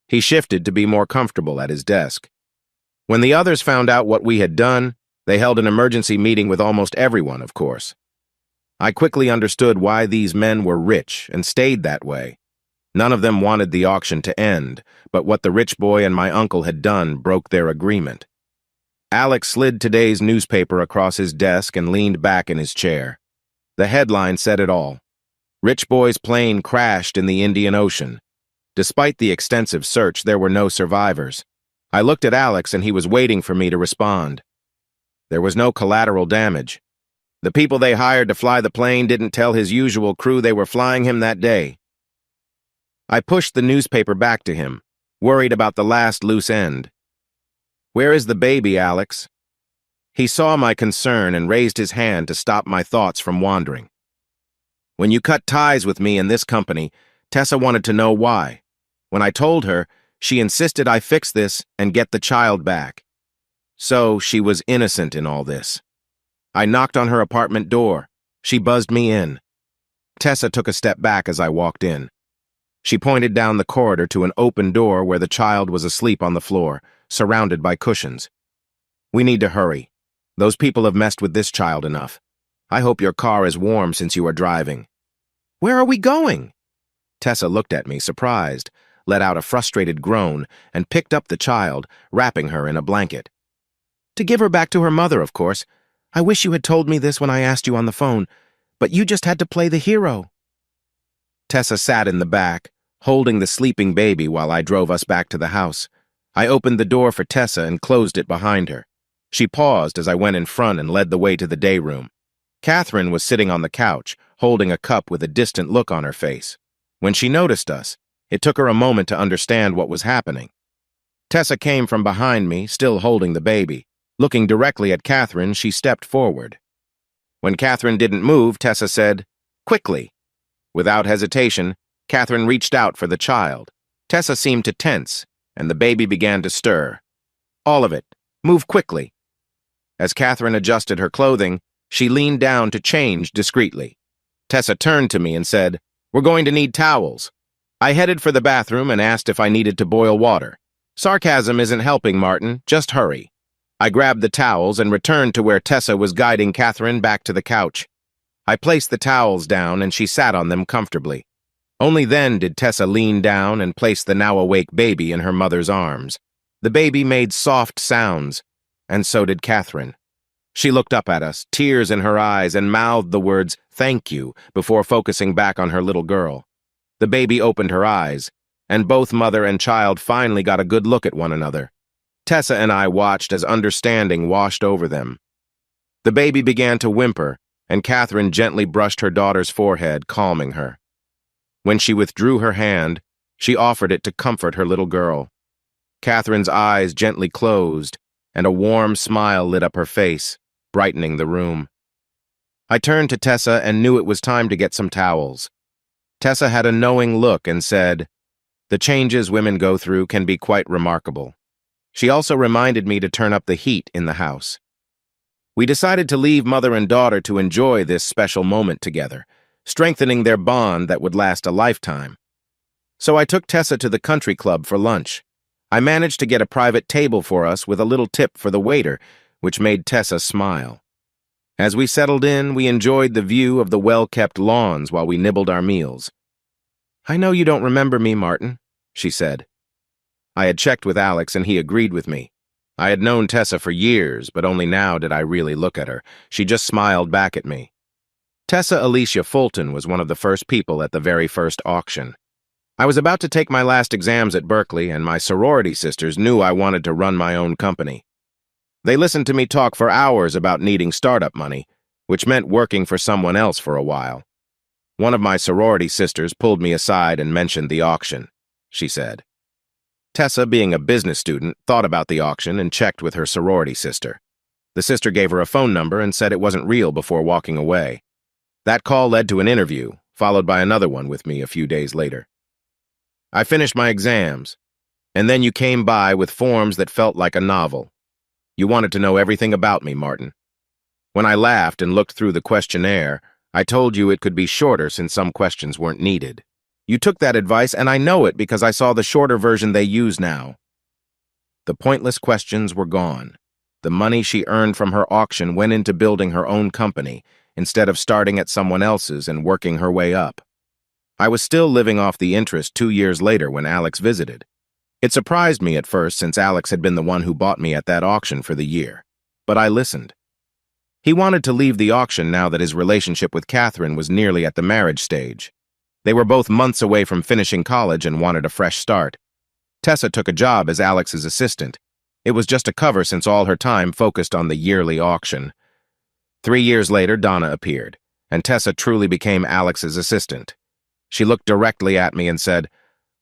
He shifted to be more comfortable at his desk. When the others found out what we had done, they held an emergency meeting with almost everyone, of course. I quickly understood why these men were rich and stayed that way. None of them wanted the auction to end, but what the rich boy and my uncle had done broke their agreement. Alex slid today's newspaper across his desk and leaned back in his chair. The headline said it all. Rich boy's plane crashed in the Indian Ocean. Despite the extensive search, there were no survivors. I looked at Alex and he was waiting for me to respond. There was no collateral damage. The people they hired to fly the plane didn't tell his usual crew they were flying him that day. I pushed the newspaper back to him, worried about the last loose end. Where is the baby, Alex? He saw my concern and raised his hand to stop my thoughts from wandering. When you cut ties with me in this company, Tessa wanted to know why. When I told her, she insisted I fix this and get the child back. So she was innocent in all this. I knocked on her apartment door. She buzzed me in. Tessa took a step back as I walked in. She pointed down the corridor to an open door where the child was asleep on the floor, surrounded by cushions. We need to hurry. Those people have messed with this child enough. I hope your car is warm since you are driving. Where are we going? Tessa looked at me, surprised, let out a frustrated groan, and picked up the child, wrapping her in a blanket. To give her back to her mother, of course. I wish you had told me this when I asked you on the phone, but you just had to play the hero. Tessa sat in the back, holding the sleeping baby while I drove us back to the house. I opened the door for Tessa and closed it behind her. She paused as I went in front and led the way to the day room. Catherine was sitting on the couch, holding a cup with a distant look on her face. When she noticed us, it took her a moment to understand what was happening. Tessa came from behind me, still holding the baby. Looking directly at Catherine, she stepped forward. When Catherine didn't move, Tessa said, "Quickly." Without hesitation, Catherine reached out for the child. Tessa seemed to tense, and the baby began to stir. All of it. Move quickly. As Catherine adjusted her clothing, she leaned down to change discreetly. Tessa turned to me and said, "We're going to need towels." I headed for the bathroom and asked if I needed to boil water. Sarcasm isn't helping, Martin. Just hurry. I grabbed the towels and returned to where Tessa was guiding Catherine back to the couch. I placed the towels down and she sat on them comfortably. Only then did Tessa lean down and place the now-awake baby in her mother's arms. The baby made soft sounds, and so did Catherine. She looked up at us, tears in her eyes, and mouthed the words, "Thank you," before focusing back on her little girl. The baby opened her eyes, and both mother and child finally got a good look at one another. Tessa and I watched as understanding washed over them. The baby began to whimper, and Catherine gently brushed her daughter's forehead, calming her. When she withdrew her hand, she offered it to comfort her little girl. Catherine's eyes gently closed, and a warm smile lit up her face, brightening the room. I turned to Tessa and knew it was time to get some towels. Tessa had a knowing look and said, "The changes women go through can be quite remarkable." She also reminded me to turn up the heat in the house. We decided to leave mother and daughter to enjoy this special moment together, strengthening their bond that would last a lifetime. So I took Tessa to the country club for lunch. I managed to get a private table for us with a little tip for the waiter, which made Tessa smile. As we settled in, we enjoyed the view of the well-kept lawns while we nibbled our meals. "I know you don't remember me, Martin," she said. I had checked with Alex and he agreed with me. I had known Tessa for years, but only now did I really look at her. She just smiled back at me. Tessa Alicia Fulton was one of the first people at the very first auction. I was about to take my last exams at Berkeley, and my sorority sisters knew I wanted to run my own company. They listened to me talk for hours about needing startup money, which meant working for someone else for a while. One of my sorority sisters pulled me aside and mentioned the auction. She said. Tessa, being a business student, thought about the auction and checked with her sorority sister. The sister gave her a phone number and said it wasn't real before walking away. That call led to an interview, followed by another one with me a few days later. I finished my exams, and then you came by with forms that felt like a novel. You wanted to know everything about me, Martin. When I laughed and looked through the questionnaire, I told you it could be shorter since some questions weren't needed. You took that advice, and I know it because I saw the shorter version they use now. The pointless questions were gone. The money she earned from her auction went into building her own company, instead of starting at someone else's and working her way up. I was still living off the interest 2 years later when Alex visited. It surprised me at first since Alex had been the one who bought me at that auction for the year. But I listened. He wanted to leave the auction now that his relationship with Catherine was nearly at the marriage stage. They were both months away from finishing college and wanted a fresh start. Tessa took a job as Alex's assistant. It was just a cover since all her time focused on the yearly auction. 3 years later, Donna appeared, and Tessa truly became Alex's assistant. She looked directly at me and said,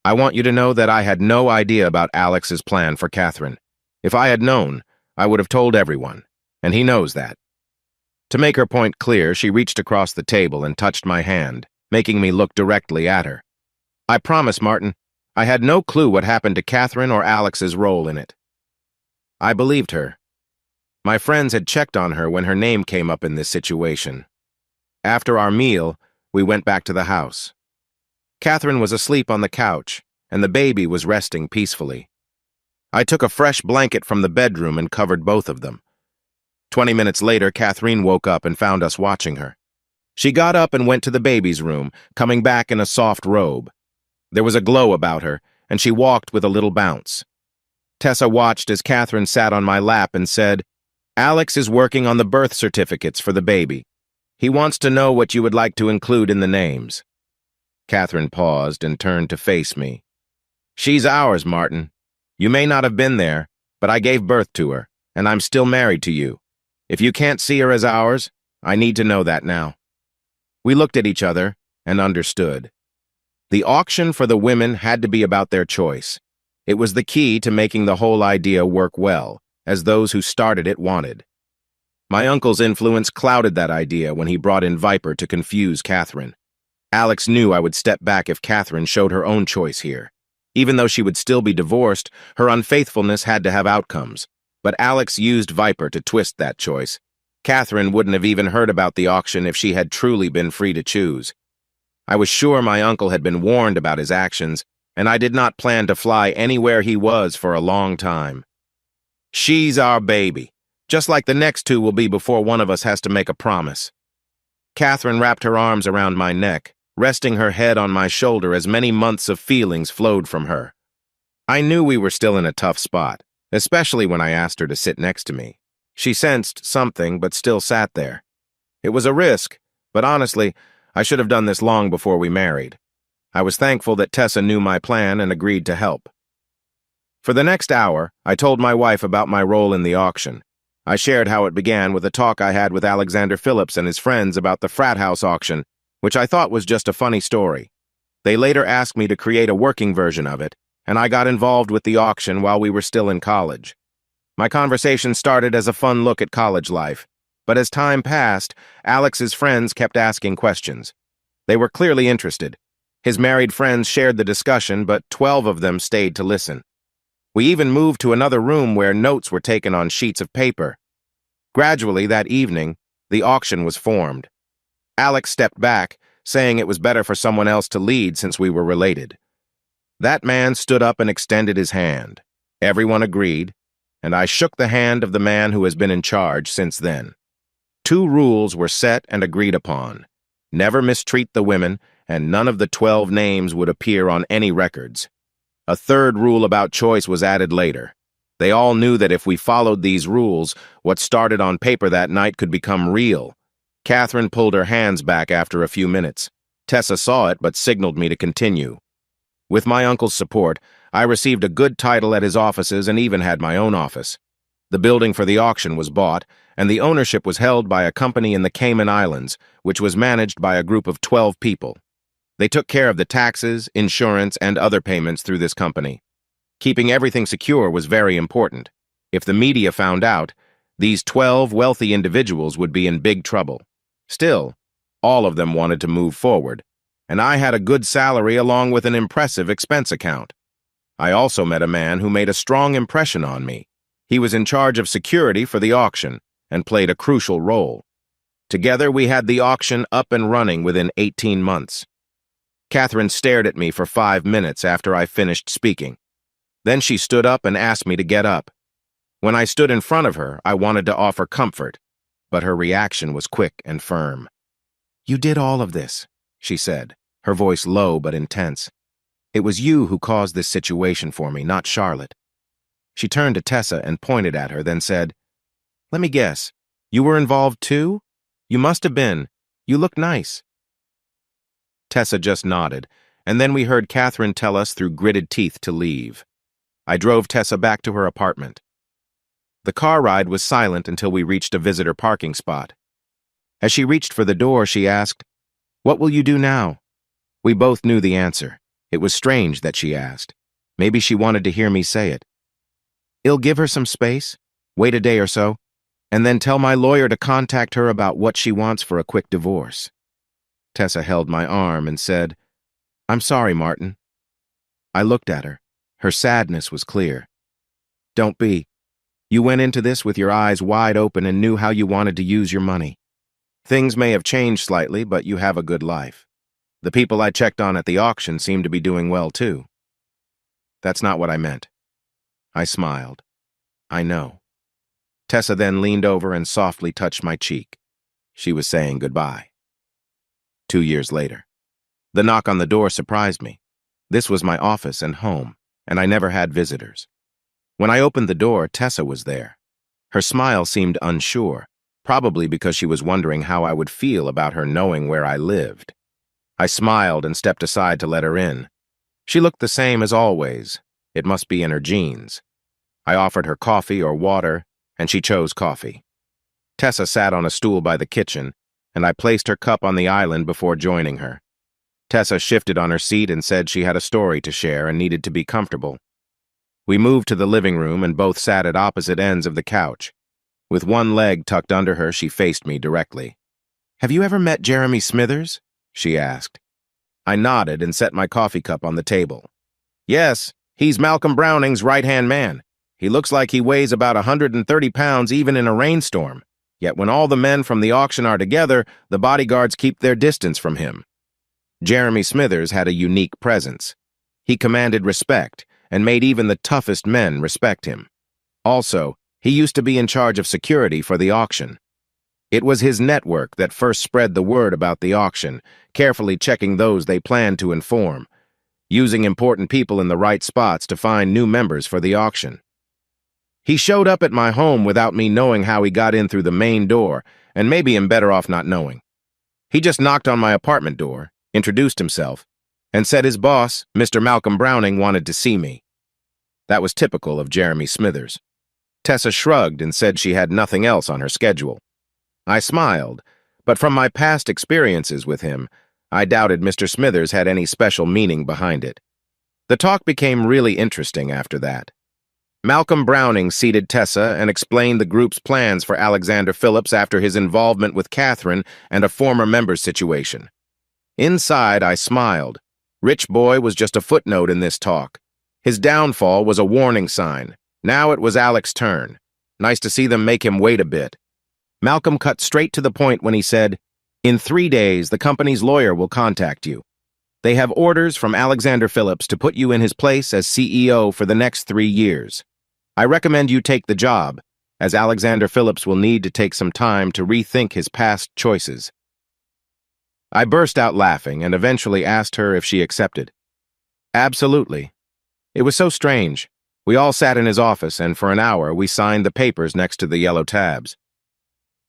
"I want you to know that I had no idea about Alex's plan for Catherine. If I had known, I would have told everyone, and he knows that." To make her point clear, she reached across the table and touched my hand, making me look directly at her. "I promise, Martin, I had no clue what happened to Catherine or Alex's role in it." I believed her. My friends had checked on her when her name came up in this situation. After our meal, we went back to the house. Catherine was asleep on the couch, and the baby was resting peacefully. I took a fresh blanket from the bedroom and covered both of them. 20 minutes later, Catherine woke up and found us watching her. She got up and went to the baby's room, coming back in a soft robe. There was a glow about her, and she walked with a little bounce. Tessa watched as Catherine sat on my lap and said, "Alex is working on the birth certificates for the baby. He wants to know what you would like to include in the names." Catherine paused and turned to face me. "She's ours, Martin. You may not have been there, but I gave birth to her, and I'm still married to you. If you can't see her as ours, I need to know that now." We looked at each other and understood. The auction for the women had to be about their choice. It was the key to making the whole idea work well, as those who started it wanted. My uncle's influence clouded that idea when he brought in Viper to confuse Catherine. Alex knew I would step back if Catherine showed her own choice here. Even though she would still be divorced, her unfaithfulness had to have outcomes. But Alex used Viper to twist that choice. Catherine wouldn't have even heard about the auction if she had truly been free to choose. I was sure my uncle had been warned about his actions, and I did not plan to fly anywhere he was for a long time. She's our baby, just like the next two will be before one of us has to make a promise. Catherine wrapped her arms around my neck, resting her head on my shoulder as many months of feelings flowed from her. I knew we were still in a tough spot, especially when I asked her to sit next to me. She sensed something, but still sat there. It was a risk, but honestly, I should have done this long before we married. I was thankful that Tessa knew my plan and agreed to help. For the next hour, I told my wife about my role in the auction. I shared how it began with a talk I had with Alexander Phillips and his friends about the frat house auction, which I thought was just a funny story. They later asked me to create a working version of it, and I got involved with the auction while we were still in college. My conversation started as a fun look at college life, but as time passed, Alex's friends kept asking questions. They were clearly interested. His married friends shared the discussion, but 12 of them stayed to listen. We even moved to another room where notes were taken on sheets of paper. Gradually, that evening, the auction was formed. Alex stepped back, saying it was better for someone else to lead since we were related. That man stood up and extended his hand. Everyone agreed, and I shook the hand of the man who has been in charge since then. 2 rules were set and agreed upon. Never mistreat the women, and none of the 12 names would appear on any records. A 3rd rule about choice was added later. They all knew that if we followed these rules, what started on paper that night could become real. Catherine pulled her hands back after a few minutes. Tessa saw it but signaled me to continue. With my uncle's support, I received a good title at his offices and even had my own office. The building for the auction was bought, and the ownership was held by a company in the Cayman Islands, which was managed by a group of 12 people. They took care of the taxes, insurance, and other payments through this company. Keeping everything secure was very important. If the media found out, these 12 wealthy individuals would be in big trouble. Still, all of them wanted to move forward, and I had a good salary along with an impressive expense account. I also met a man who made a strong impression on me. He was in charge of security for the auction and played a crucial role. Together, we had the auction up and running within 18 months. Catherine stared at me for 5 minutes after I finished speaking. Then she stood up and asked me to get up. When I stood in front of her, I wanted to offer comfort, but her reaction was quick and firm. "You did all of this," she said, her voice low but intense. "It was you who caused this situation for me, not Charlotte." She turned to Tessa and pointed at her, then said, "Let me guess. You were involved too? You must have been. You look nice." Tessa just nodded, and then we heard Catherine tell us through gritted teeth to leave. I drove Tessa back to her apartment. The car ride was silent until we reached a visitor parking spot. As she reached for the door, she asked, "What will you do now?" We both knew the answer. It was strange that she asked. Maybe she wanted to hear me say it. "I'll give her some space, wait a day or so, and then tell my lawyer to contact her about what she wants for a quick divorce." Tessa held my arm and said, "I'm sorry, Martin." I looked at her. Her sadness was clear. "Don't be. You went into this with your eyes wide open and knew how you wanted to use your money. Things may have changed slightly, but you have a good life. The people I checked on at the auction seem to be doing well, too." "That's not what I meant." I smiled. "I know." Tessa then leaned over and softly touched my cheek. She was saying goodbye. 2 years later. The knock on the door surprised me. This was my office and home, and I never had visitors. When I opened the door, Tessa was there. Her smile seemed unsure, probably because she was wondering how I would feel about her knowing where I lived. I smiled and stepped aside to let her in. She looked the same as always. It must be in her genes. I offered her coffee or water, and she chose coffee. Tessa sat on a stool by the kitchen, and I placed her cup on the island before joining her. Tessa shifted on her seat and said she had a story to share and needed to be comfortable. We moved to the living room and both sat at opposite ends of the couch. With one leg tucked under her, she faced me directly. "Have you ever met Jeremy Smithers?" she asked. I nodded and set my coffee cup on the table. "Yes, he's Malcolm Browning's right-hand man. He looks like he weighs about 130 pounds even in a rainstorm. Yet when all the men from the auction are together, the bodyguards keep their distance from him." Jeremy Smithers had a unique presence. He commanded respect and made even the toughest men respect him. Also, he used to be in charge of security for the auction. It was his network that first spread the word about the auction, carefully checking those they planned to inform, using important people in the right spots to find new members for the auction. He showed up at my home without me knowing how he got in through the main door, and maybe I'm better off not knowing. He just knocked on my apartment door, introduced himself, and said his boss, Mr. Malcolm Browning, wanted to see me. That was typical of Jeremy Smithers. Tessa shrugged and said she had nothing else on her schedule. I smiled, but from my past experiences with him, I doubted Mr. Smithers had any special meaning behind it. The talk became really interesting after that. Malcolm Browning seated Tessa and explained the group's plans for Alexander Phillips after his involvement with Catherine and a former member's situation. Inside, I smiled. Rich Boy was just a footnote in this talk. His downfall was a warning sign. Now it was Alex's turn. Nice to see them make him wait a bit. Malcolm cut straight to the point when he said, "In 3 days, the company's lawyer will contact you. They have orders from Alexander Phillips to put you in his place as CEO for the next 3 years. I recommend you take the job, as Alexander Phillips will need to take some time to rethink his past choices." I burst out laughing and eventually asked her if she accepted. Absolutely. It was so strange. We all sat in his office, and for an hour we signed the papers next to the yellow tabs.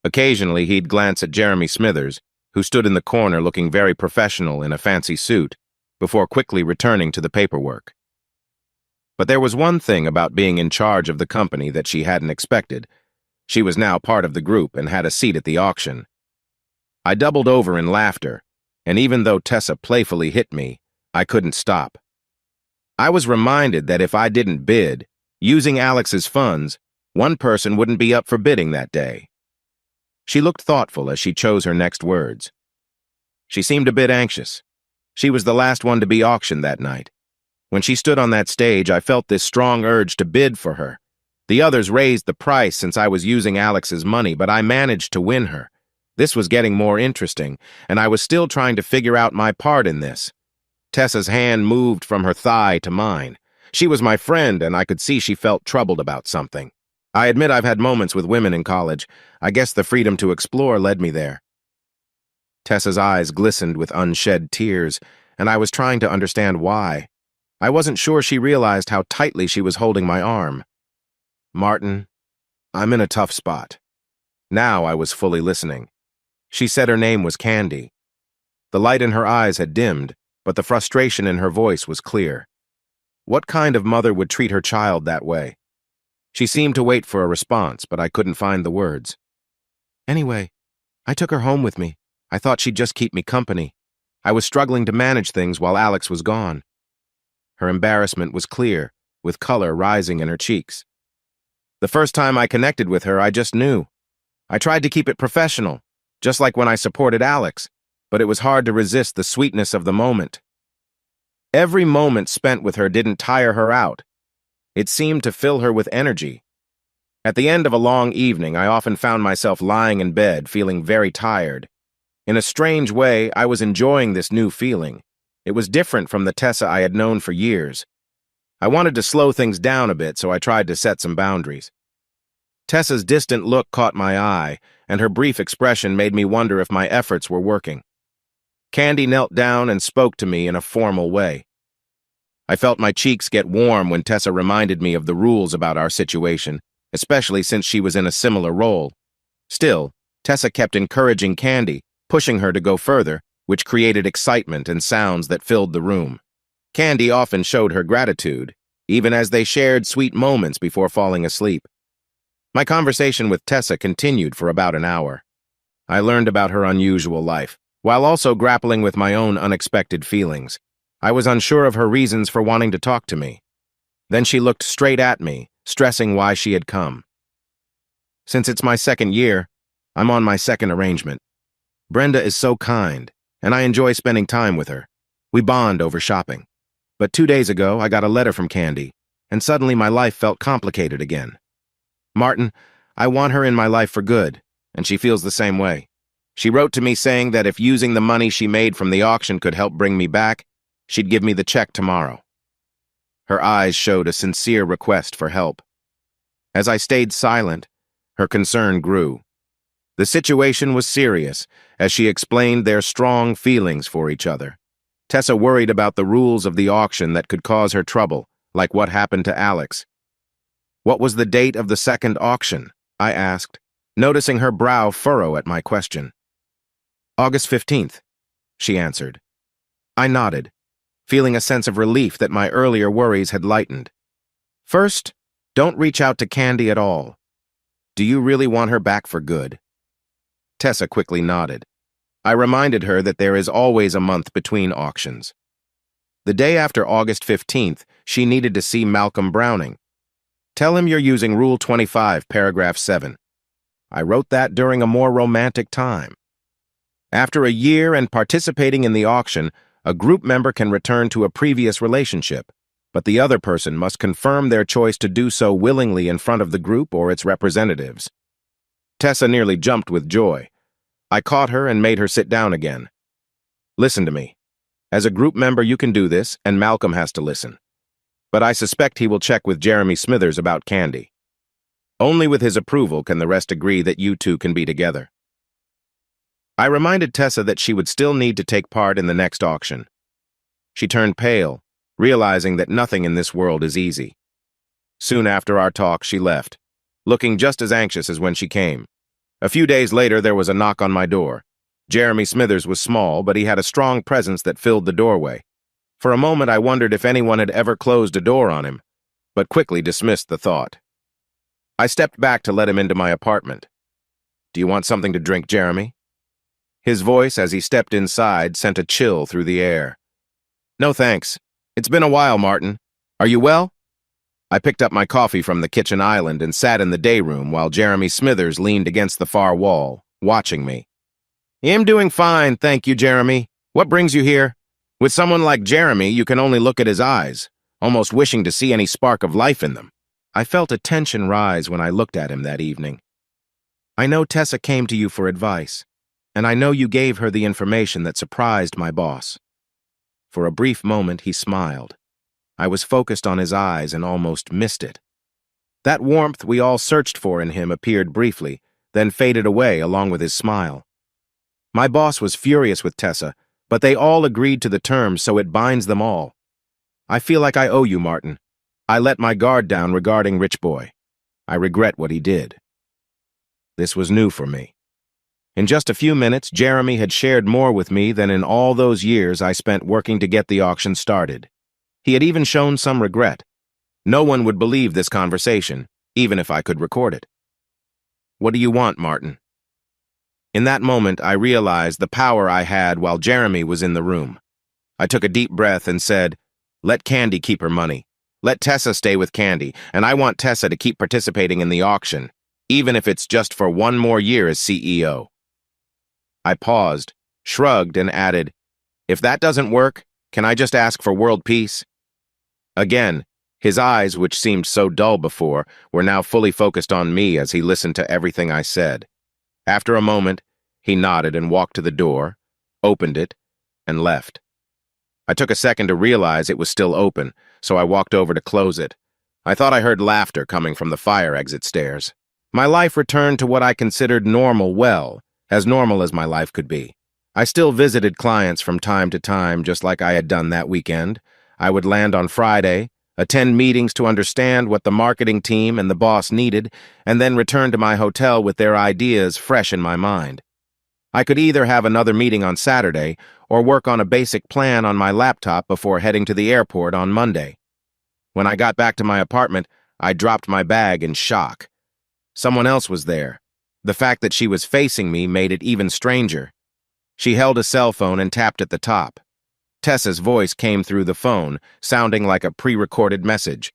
Occasionally he'd glance at Jeremy Smithers, who stood in the corner looking very professional in a fancy suit, before quickly returning to the paperwork. But there was one thing about being in charge of the company that she hadn't expected. She was now part of the group and had a seat at the auction. I doubled over in laughter, and even though Tessa playfully hit me, I couldn't stop. I was reminded that if I didn't bid, using Alex's funds, one person wouldn't be up for bidding that day. She looked thoughtful as she chose her next words. She seemed a bit anxious. She was the last one to be auctioned that night. When she stood on that stage, I felt this strong urge to bid for her. The others raised the price since I was using Alex's money, but I managed to win her. This was getting more interesting, and I was still trying to figure out my part in this. Tessa's hand moved from her thigh to mine. She was my friend, and I could see she felt troubled about something. I admit I've had moments with women in college. I guess the freedom to explore led me there. Tessa's eyes glistened with unshed tears, and I was trying to understand why. I wasn't sure she realized how tightly she was holding my arm. "Martin, I'm in a tough spot." Now I was fully listening. She said her name was Candy. The light in her eyes had dimmed, but the frustration in her voice was clear. What kind of mother would treat her child that way? She seemed to wait for a response, but I couldn't find the words. "Anyway, I took her home with me. I thought she'd just keep me company. I was struggling to manage things while Alex was gone." Her embarrassment was clear, with color rising in her cheeks. "The first time I connected with her, I just knew. I tried to keep it professional, just like when I supported Alex, but it was hard to resist the sweetness of the moment. Every moment spent with her didn't tire her out. It seemed to fill her with energy. At the end of a long evening, I often found myself lying in bed, feeling very tired. In a strange way, I was enjoying this new feeling. It was different from the Tessa I had known for years. I wanted to slow things down a bit, so I tried to set some boundaries. Tessa's distant look caught my eye, and her brief expression made me wonder if my efforts were working. Candy knelt down and spoke to me in a formal way. I felt my cheeks get warm when Tessa reminded me of the rules about our situation, especially since she was in a similar role. Still, Tessa kept encouraging Candy, pushing her to go further, which created excitement and sounds that filled the room. Candy often showed her gratitude, even as they shared sweet moments before falling asleep. My conversation with Tessa continued for about an hour. I learned about her unusual life, while also grappling with my own unexpected feelings. I was unsure of her reasons for wanting to talk to me. Then she looked straight at me, stressing why she had come. "Since it's my second year, I'm on my second arrangement. Brenda is so kind, and I enjoy spending time with her. We bond over shopping. But 2 days ago, I got a letter from Candy, and suddenly my life felt complicated again. Martin, I want her in my life for good, and she feels the same way. She wrote to me saying that if using the money she made from the auction could help bring me back, she'd give me the check tomorrow." Her eyes showed a sincere request for help. As I stayed silent, her concern grew. The situation was serious, as she explained their strong feelings for each other. Tessa worried about the rules of the auction that could cause her trouble, like what happened to Alex. "What was the date of the second auction?" I asked, noticing her brow furrow at my question. "August 15th, she answered. I nodded, feeling a sense of relief that my earlier worries had lightened. "First, don't reach out to Candy at all. Do you really want her back for good?" Tessa quickly nodded. I reminded her that there is always a month between auctions. The day after August 15th, she needed to see Malcolm Browning. "Tell him you're using Rule 25, Paragraph 7. I wrote that during a more romantic time. After a year and participating in the auction, a group member can return to a previous relationship, but the other person must confirm their choice to do so willingly in front of the group or its representatives." Tessa nearly jumped with joy. I caught her and made her sit down again. "Listen to me. As a group member, you can do this, and Malcolm has to listen. But I suspect he will check with Jeremy Smithers about Candy. Only with his approval can the rest agree that you two can be together. I reminded Tessa that she would still need to take part in the next auction. She turned pale, realizing that nothing in this world is easy. Soon after our talk, she left, looking just as anxious as when she came. A few days later, there was a knock on my door. Jeremy Smithers was small, but he had a strong presence that filled the doorway. For a moment, I wondered if anyone had ever closed a door on him, but quickly dismissed the thought. I stepped back to let him into my apartment. "Do you want something to drink, Jeremy?" His voice, as he stepped inside, sent a chill through the air. "No, thanks. It's been a while, Martin. Are you well?" I picked up my coffee from the kitchen island and sat in the day room while Jeremy Smithers leaned against the far wall, watching me. "I'm doing fine, thank you, Jeremy. What brings you here?" With someone like Jeremy, you can only look at his eyes, almost wishing to see any spark of life in them. I felt a tension rise when I looked at him that evening. "I know Tessa came to you for advice, and I know you gave her the information that surprised my boss." For a brief moment, he smiled. I was focused on his eyes and almost missed it. That warmth we all searched for in him appeared briefly, then faded away along with his smile. My boss was furious with Tessa, but they all agreed to the terms, so it binds them all. I feel like I owe you, Martin. I let my guard down regarding Rich Boy. I regret what he did. This was new for me. In just a few minutes, Jeremy had shared more with me than in all those years I spent working to get the auction started. He had even shown some regret. No one would believe this conversation, even if I could record it. "What do you want, Martin?" In that moment, I realized the power I had while Jeremy was in the room. I took a deep breath and said, "Let Candy keep her money. Let Tessa stay with Candy, and I want Tessa to keep participating in the auction, even if it's just for one more year as CEO." I paused, shrugged, and added, "If that doesn't work, can I just ask for world peace?" Again, his eyes, which seemed so dull before, were now fully focused on me as he listened to everything I said. After a moment, he nodded and walked to the door, opened it, and left. I took a second to realize it was still open, so I walked over to close it. I thought I heard laughter coming from the fire exit stairs. My life returned to what I considered normal as normal as my life could be. I still visited clients from time to time, just like I had done that weekend. I would land on Friday, attend meetings to understand what the marketing team and the boss needed, and then return to my hotel with their ideas fresh in my mind. I could either have another meeting on Saturday or work on a basic plan on my laptop before heading to the airport on Monday. When I got back to my apartment, I dropped my bag in shock. Someone else was there. The fact that she was facing me made it even stranger. She held a cell phone and tapped at the top. Tessa's voice came through the phone, sounding like a pre-recorded message.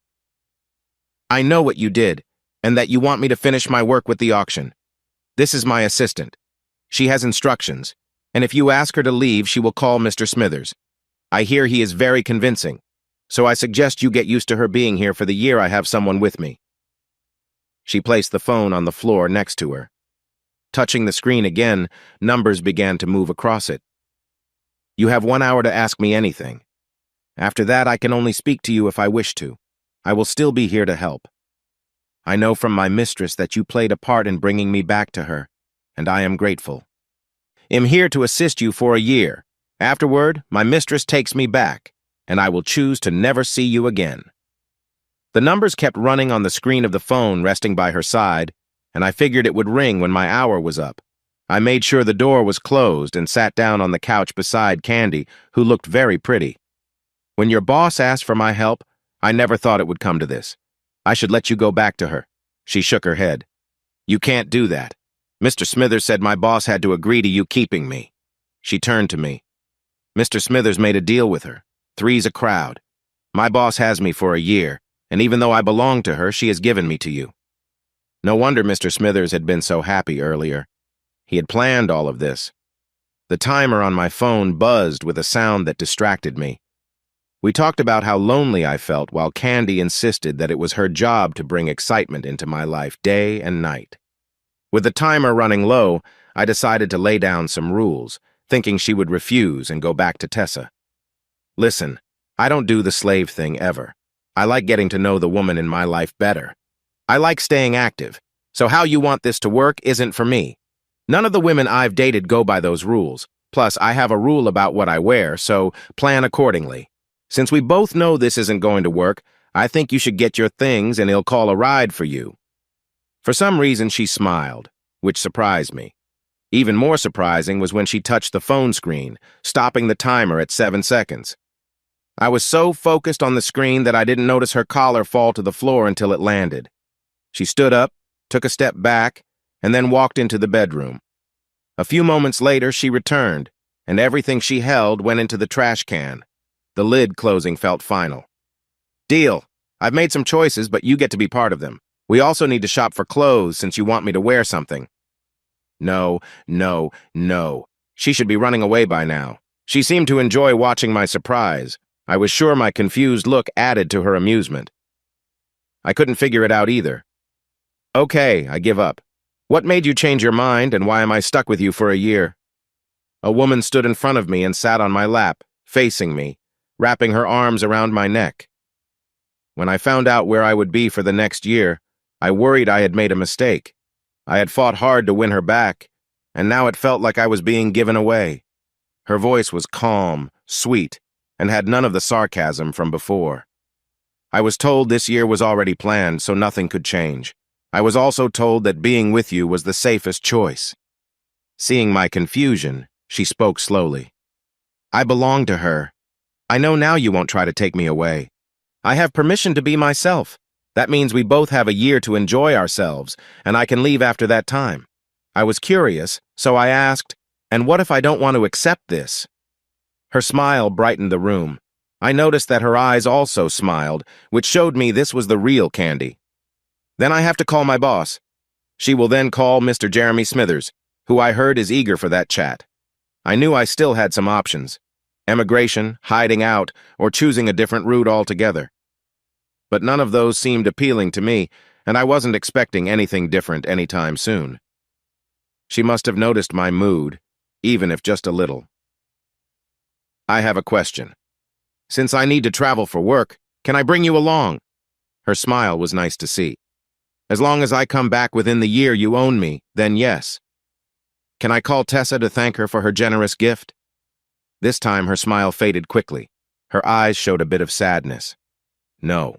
"I know what you did, and that you want me to finish my work with the auction. This is my assistant. She has instructions, and if you ask her to leave, she will call Mr. Smithers. I hear he is very convincing, so I suggest you get used to her being here for the year I have someone with me." She placed the phone on the floor next to her. Touching the screen again, numbers began to move across it. "You have 1 hour to ask me anything. After that, I can only speak to you if I wish to. I will still be here to help. I know from my mistress that you played a part in bringing me back to her, and I am grateful. I'm here to assist you for a year. Afterward, my mistress takes me back, and I will choose to never see you again." The numbers kept running on the screen of the phone resting by her side, and I figured it would ring when my hour was up. I made sure the door was closed and sat down on the couch beside Candy, who looked very pretty. "When your boss asked for my help, I never thought it would come to this. I should let you go back to her." She shook her head. "You can't do that. Mr. Smithers said my boss had to agree to you keeping me." She turned to me. "Mr. Smithers made a deal with her. 3's a crowd. My boss has me for a year, and even though I belong to her, she has given me to you." No wonder Mr. Smithers had been so happy earlier. He had planned all of this. The timer on my phone buzzed with a sound that distracted me. We talked about how lonely I felt while Candy insisted that it was her job to bring excitement into my life day and night. With the timer running low, I decided to lay down some rules, thinking she would refuse and go back to Tessa. Listen, I don't do the slave thing ever. I like getting to know the woman in my life better. I like staying active, so how you want this to work isn't for me. None of the women I've dated go by those rules. Plus, I have a rule about what I wear, so plan accordingly. Since we both know this isn't going to work, I think you should get your things and he'll call a ride for you. For some reason, she smiled, which surprised me. Even more surprising was when she touched the phone screen, stopping the timer at 7 seconds. I was so focused on the screen that I didn't notice her collar fall to the floor until it landed. She stood up, took a step back, and then walked into the bedroom. A few moments later, she returned, and everything she held went into the trash can. The lid closing felt final. Deal. I've made some choices, but you get to be part of them. We also need to shop for clothes since you want me to wear something. No. She should be running away by now. She seemed to enjoy watching my surprise. I was sure my confused look added to her amusement. I couldn't figure it out either. Okay, I give up. What made you change your mind, and why am I stuck with you for a year? A woman stood in front of me and sat on my lap, facing me, wrapping her arms around my neck. When I found out where I would be for the next year, I worried I had made a mistake. I had fought hard to win her back, and now it felt like I was being given away. Her voice was calm, sweet, and had none of the sarcasm from before. I was told this year was already planned, so nothing could change. I was also told that being with you was the safest choice. Seeing my confusion, she spoke slowly. I belong to her. I know now you won't try to take me away. I have permission to be myself. That means we both have a year to enjoy ourselves, and I can leave after that time. I was curious, so I asked, and what if I don't want to accept this? Her smile brightened the room. I noticed that her eyes also smiled, which showed me this was the real Candy. Then I have to call my boss. She will then call Mr. Jeremy Smithers, who I heard is eager for that chat. I knew I still had some options: emigration, hiding out, or choosing a different route altogether. But none of those seemed appealing to me, and I wasn't expecting anything different anytime soon. She must have noticed my mood, even if just a little. I have a question. Since I need to travel for work, can I bring you along? Her smile was nice to see. As long as I come back within the year you own me, then yes. Can I call Tessa to thank her for her generous gift? This time her smile faded quickly. Her eyes showed a bit of sadness. No,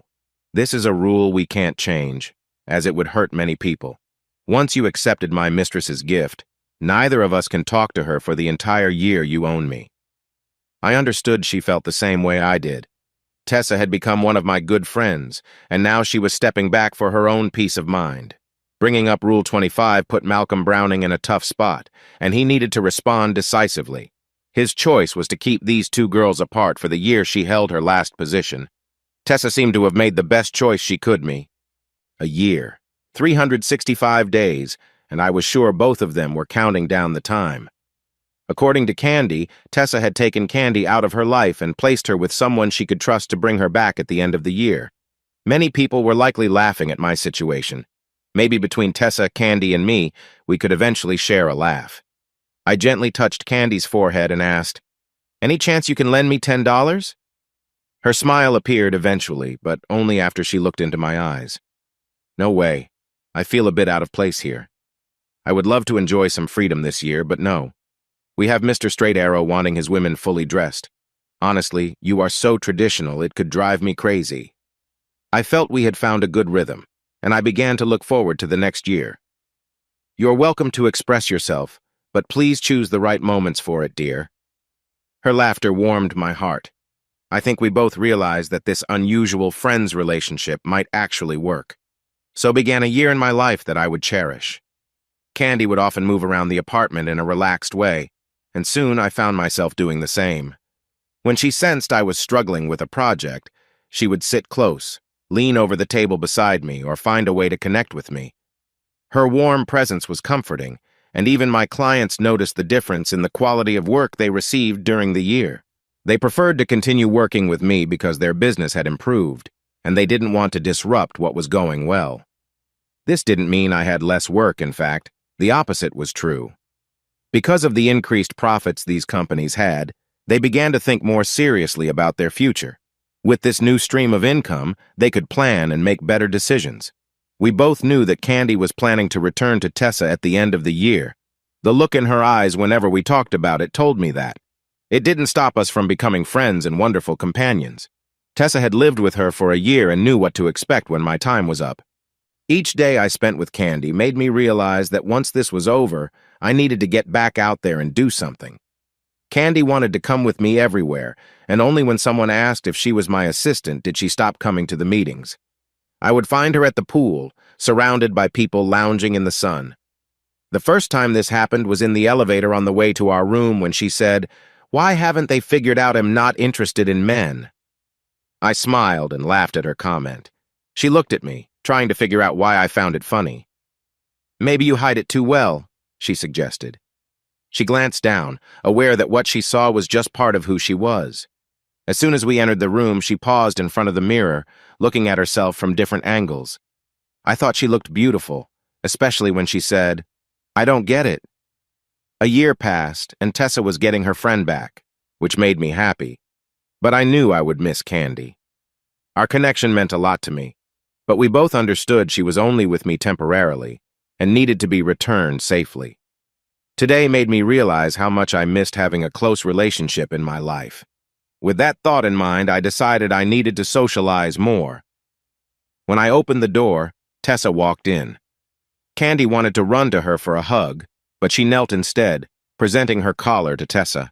this is a rule we can't change, as it would hurt many people. Once you accepted my mistress's gift, neither of us can talk to her for the entire year you own me. I understood she felt the same way I did. Tessa had become one of my good friends, and now she was stepping back for her own peace of mind. Bringing up Rule 25 put Malcolm Browning in a tough spot, and he needed to respond decisively. His choice was to keep these two girls apart for the year she held her last position. Tessa seemed to have made the best choice she could me. A year, 365 days, and I was sure both of them were counting down the time. According to Candy, Tessa had taken Candy out of her life and placed her with someone she could trust to bring her back at the end of the year. Many people were likely laughing at my situation. Maybe between Tessa, Candy, and me, we could eventually share a laugh. I gently touched Candy's forehead and asked, "Any chance you can lend me $10? Her smile appeared eventually, but only after she looked into my eyes. No way. I feel a bit out of place here. I would love to enjoy some freedom this year, but no. We have Mr. Straight Arrow wanting his women fully dressed. Honestly, you are so traditional it could drive me crazy." I felt we had found a good rhythm, and I began to look forward to the next year. "You're welcome to express yourself, but please choose the right moments for it, dear." Her laughter warmed my heart. I think we both realized that this unusual friends relationship might actually work. So began a year in my life that I would cherish. Candy would often move around the apartment in a relaxed way, and soon I found myself doing the same. When she sensed I was struggling with a project, she would sit close, lean over the table beside me, or find a way to connect with me. Her warm presence was comforting, and even my clients noticed the difference in the quality of work they received during the year. They preferred to continue working with me because their business had improved, and they didn't want to disrupt what was going well. This didn't mean I had less work, in fact. The opposite was true. Because of the increased profits these companies had, They began to think more seriously about their future. With this new stream of income, they could plan and make better decisions. We both knew that Candy was planning to return to Tessa at the end of the year. The look in her eyes whenever we talked about it told me that. It didn't stop us from becoming friends and wonderful companions. Tessa had lived with her for a year and knew what to expect when my time was up. Each day I spent with Candy made me realize that once this was over, I needed to get back out there and do something. Candy wanted to come with me everywhere, and only when someone asked if she was my assistant did she stop coming to the meetings. I would find her at the pool, surrounded by people lounging in the sun. The first time this happened was in the elevator on the way to our room when she said, "Why haven't they figured out I'm not interested in men?" I smiled and laughed at her comment. She looked at me, trying to figure out why I found it funny. "Maybe you hide it too well," she suggested. She glanced down, aware that what she saw was just part of who she was. As soon as we entered the room, she paused in front of the mirror, looking at herself from different angles. I thought she looked beautiful, especially when she said, "I don't get it." A year passed, and Tessa was getting her friend back, which made me happy. But I knew I would miss Candy. Our connection meant a lot to me, but we both understood she was only with me temporarily and needed to be returned safely. Today made me realize how much I missed having a close relationship in my life. With that thought in mind, I decided I needed to socialize more. When I opened the door, Tessa walked in. Candy wanted to run to her for a hug, but she knelt instead, presenting her collar to Tessa.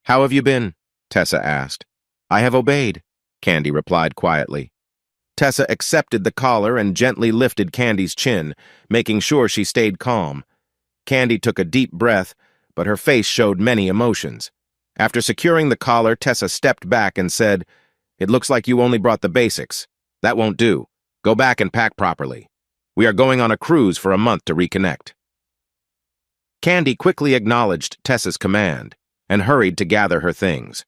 "How have you been?" Tessa asked. "I have obeyed," Candy replied quietly. Tessa accepted the collar and gently lifted Candy's chin, making sure she stayed calm. Candy took a deep breath, but her face showed many emotions. After securing the collar, Tessa stepped back and said, "It looks like you only brought the basics. That won't do. Go back and pack properly. We are going on a cruise for a month to reconnect." Candy quickly acknowledged Tessa's command and hurried to gather her things.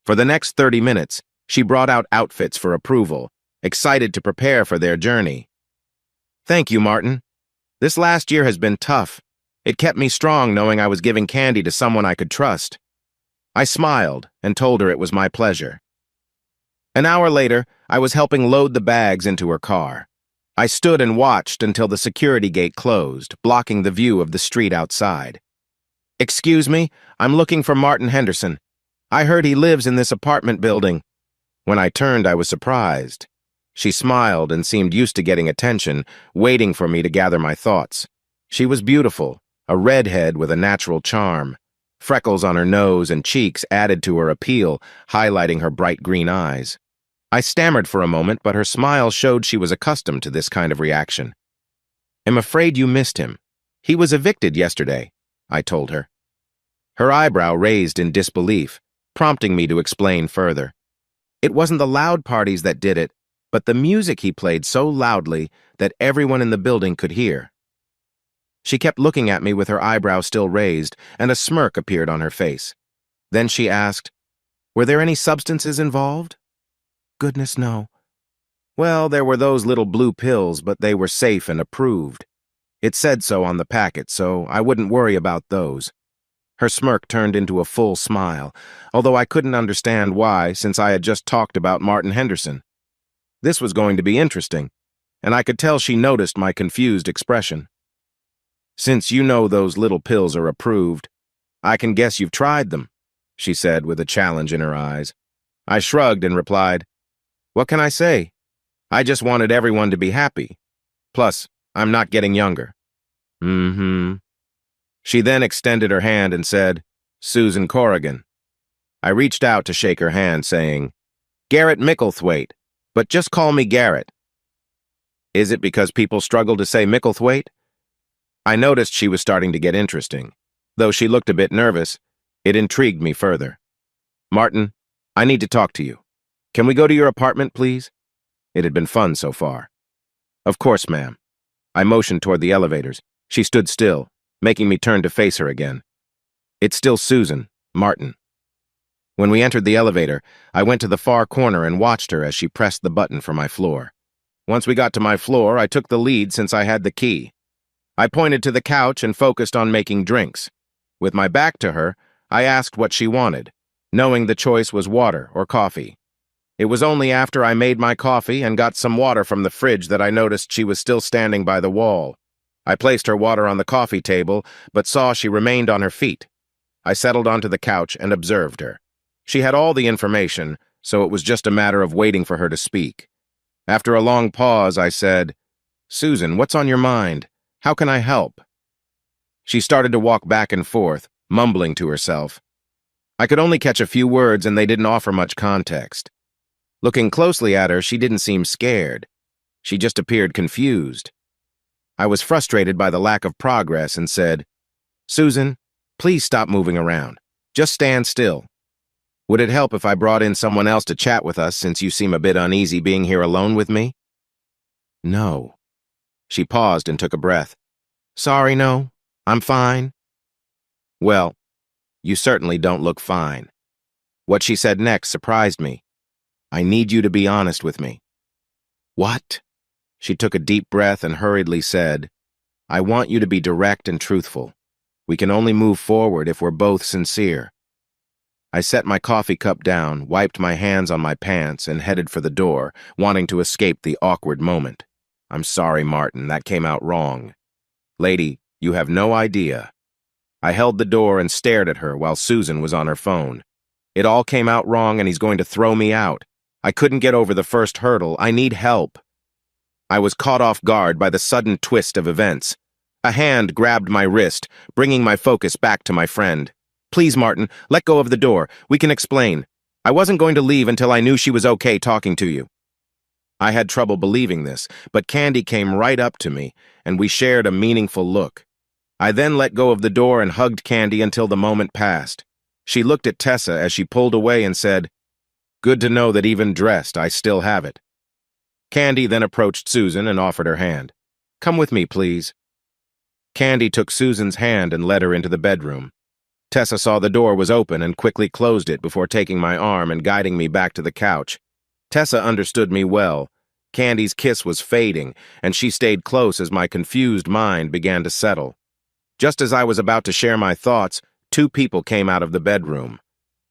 For the next 30 minutes, she brought out outfits for approval, excited to prepare for their journey. "Thank you, Martin. This last year has been tough. It kept me strong knowing I was giving Candy to someone I could trust." I smiled and told her it was my pleasure. An hour later, I was helping load the bags into her car. I stood and watched until the security gate closed, blocking the view of the street outside. "Excuse me, I'm looking for Martin Henderson. I heard he lives in this apartment building." When I turned, I was surprised. She smiled and seemed used to getting attention, waiting for me to gather my thoughts. She was beautiful, a redhead with a natural charm. Freckles on her nose and cheeks added to her appeal, highlighting her bright green eyes. I stammered for a moment, but her smile showed she was accustomed to this kind of reaction. "I'm afraid you missed him. He was evicted yesterday," I told her. Her eyebrow raised in disbelief, prompting me to explain further. "It wasn't the loud parties that did it, but the music he played so loudly that everyone in the building could hear." She kept looking at me with her eyebrows still raised, and a smirk appeared on her face. Then she asked, "Were there any substances involved?" "Goodness, no." "Well, there were those little blue pills, but they were safe and approved. It said so on the packet, so I wouldn't worry about those." Her smirk turned into a full smile, although I couldn't understand why, since I had just talked about Martin Henderson. This was going to be interesting, and I could tell she noticed my confused expression. "Since you know those little pills are approved, I can guess you've tried them," she said with a challenge in her eyes. I shrugged and replied, "What can I say? I just wanted everyone to be happy. Plus, I'm not getting younger." "Mm-hmm." She then extended her hand and said, "Susan Corrigan." I reached out to shake her hand, saying, "Garrett Micklethwaite, but just call me Garrett." "Is it because people struggle to say Micklethwaite?" I noticed she was starting to get interesting. Though she looked a bit nervous, it intrigued me further. "Martin, I need to talk to you. Can we go to your apartment, please?" It had been fun so far. "Of course, ma'am." I motioned toward the elevators. She stood still, making me turn to face her again. "It's still Susan, Martin." When we entered the elevator, I went to the far corner and watched her as she pressed the button for my floor. Once we got to my floor, I took the lead since I had the key. I pointed to the couch and focused on making drinks. With my back to her, I asked what she wanted, knowing the choice was water or coffee. It was only after I made my coffee and got some water from the fridge that I noticed she was still standing by the wall. I placed her water on the coffee table, but saw she remained on her feet. I settled onto the couch and observed her. She had all the information, so it was just a matter of waiting for her to speak. After a long pause, I said, "Susan, what's on your mind? How can I help?" She started to walk back and forth, mumbling to herself. I could only catch a few words and they didn't offer much context. Looking closely at her, she didn't seem scared. She just appeared confused. I was frustrated by the lack of progress and said, "Susan, please stop moving around. Just stand still. Would it help if I brought in someone else to chat with us since you seem a bit uneasy being here alone with me?" "No." She paused and took a breath. "Sorry, no. I'm fine." "Well, you certainly don't look fine." What she said next surprised me. "I need you to be honest with me." "What?" She took a deep breath and hurriedly said, "I want you to be direct and truthful. We can only move forward if we're both sincere." I set my coffee cup down, wiped my hands on my pants, and headed for the door, wanting to escape the awkward moment. "I'm sorry, Martin, that came out wrong. Lady, you have no idea." I held the door and stared at her while Susan was on her phone. "It all came out wrong and he's going to throw me out. I couldn't get over the first hurdle. I need help." I was caught off guard by the sudden twist of events. A hand grabbed my wrist, bringing my focus back to my friend. "Please, Martin, let go of the door. We can explain. I wasn't going to leave until I knew she was okay talking to you." I had trouble believing this, but Candy came right up to me, and we shared a meaningful look. I then let go of the door and hugged Candy until the moment passed. She looked at Tessa as she pulled away and said, "Good to know that even dressed, I still have it." Candy then approached Susan and offered her hand. "Come with me, please." Candy took Susan's hand and led her into the bedroom. Tessa saw the door was open and quickly closed it before taking my arm and guiding me back to the couch. Tessa understood me well. Candy's kiss was fading, and she stayed close as my confused mind began to settle. Just as I was about to share my thoughts, two people came out of the bedroom.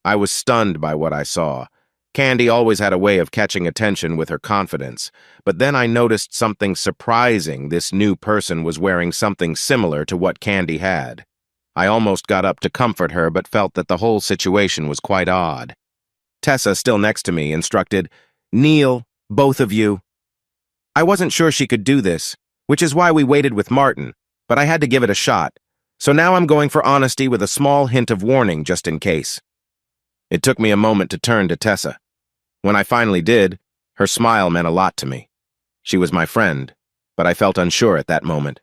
I was stunned by what I saw. Candy always had a way of catching attention with her confidence, but then I noticed something surprising. This new person was wearing something similar to what Candy had. I almost got up to comfort her, but felt that the whole situation was quite odd. Tessa, still next to me, instructed, "Kneel, both of you." I wasn't sure she could do this, which is why we waited with Martin, but I had to give it a shot. So now I'm going for honesty with a small hint of warning just in case. It took me a moment to turn to Tessa. When I finally did, her smile meant a lot to me. She was my friend, but I felt unsure at that moment.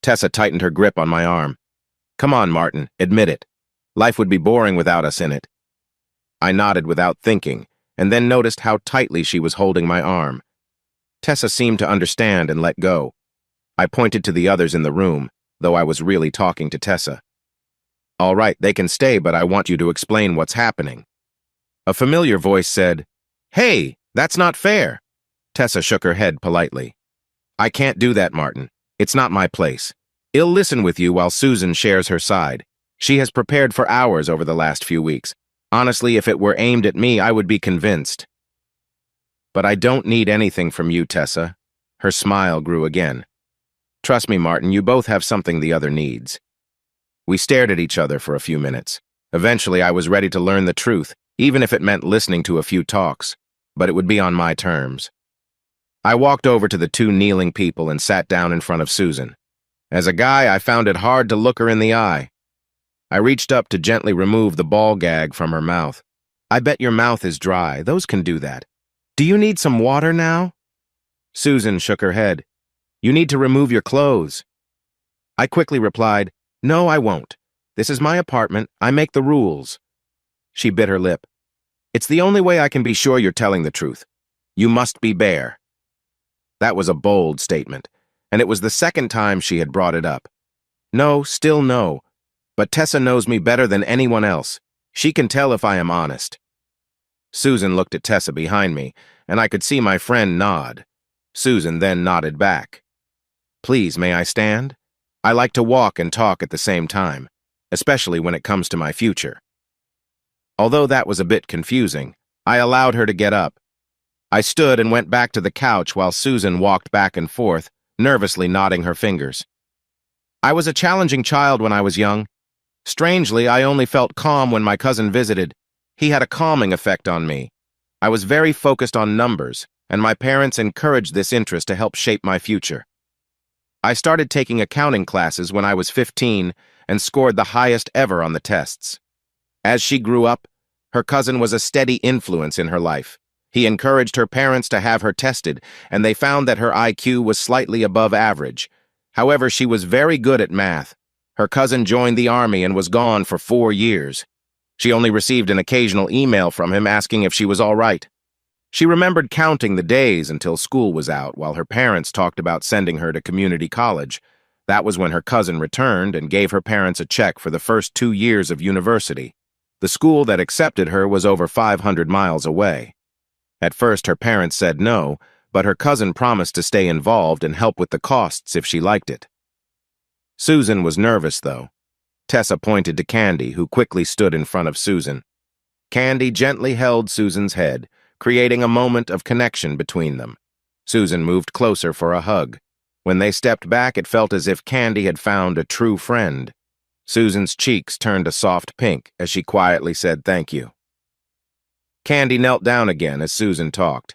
Tessa tightened her grip on my arm. "Come on, Martin, admit it. Life would be boring without us in it." I nodded without thinking, and then noticed how tightly she was holding my arm. Tessa seemed to understand and let go. I pointed to the others in the room, though I was really talking to Tessa. "All right, they can stay, but I want you to explain what's happening." A familiar voice said, "Hey, that's not fair." Tessa shook her head politely. "I can't do that, Martin. It's not my place. I'll listen with you while Susan shares her side. She has prepared for hours over the last few weeks. Honestly, if it were aimed at me, I would be convinced." "But I don't need anything from you, Tessa." Her smile grew again. "Trust me, Martin, you both have something the other needs." We stared at each other for a few minutes. Eventually, I was ready to learn the truth, even if it meant listening to a few talks, but it would be on my terms. I walked over to the two kneeling people and sat down in front of Susan. As a guy, I found it hard to look her in the eye. I reached up to gently remove the ball gag from her mouth. "I bet your mouth is dry. Those can do that. Do you need some water now?" Susan shook her head. "You need to remove your clothes." I quickly replied, "No, I won't. This is my apartment. I make the rules." She bit her lip. "It's the only way I can be sure you're telling the truth. You must be bare." That was a bold statement, and it was the second time she had brought it up. No, still no. But Tessa knows me better than anyone else. She can tell if I am honest. Susan looked at Tessa behind me, and I could see my friend nod. Susan then nodded back. "Please, may I stand? I like to walk and talk at the same time, especially when it comes to my future." Although that was a bit confusing, I allowed her to get up. I stood and went back to the couch while Susan walked back and forth, nervously nodding her fingers. I was a challenging child when I was young. Strangely, I only felt calm when my cousin visited. He had a calming effect on me. I was very focused on numbers, and my parents encouraged this interest to help shape my future. I started taking accounting classes when I was 15 and scored the highest ever on the tests. As she grew up, her cousin was a steady influence in her life. He encouraged her parents to have her tested, and they found that her IQ was slightly above average. However, she was very good at math. Her cousin joined the army and was gone for 4 years. She only received an occasional email from him asking if she was all right. She remembered counting the days until school was out while her parents talked about sending her to community college. That was when her cousin returned and gave her parents a check for the first 2 years of university. The school that accepted her was over 500 miles away. At first, her parents said no, but her cousin promised to stay involved and help with the costs if she liked it. Susan was nervous, though. Tessa pointed to Candy, who quickly stood in front of Susan. Candy gently held Susan's head, creating a moment of connection between them. Susan moved closer for a hug. When they stepped back, it felt as if Candy had found a true friend. Susan's cheeks turned a soft pink as she quietly said thank you. Candy knelt down again as Susan talked.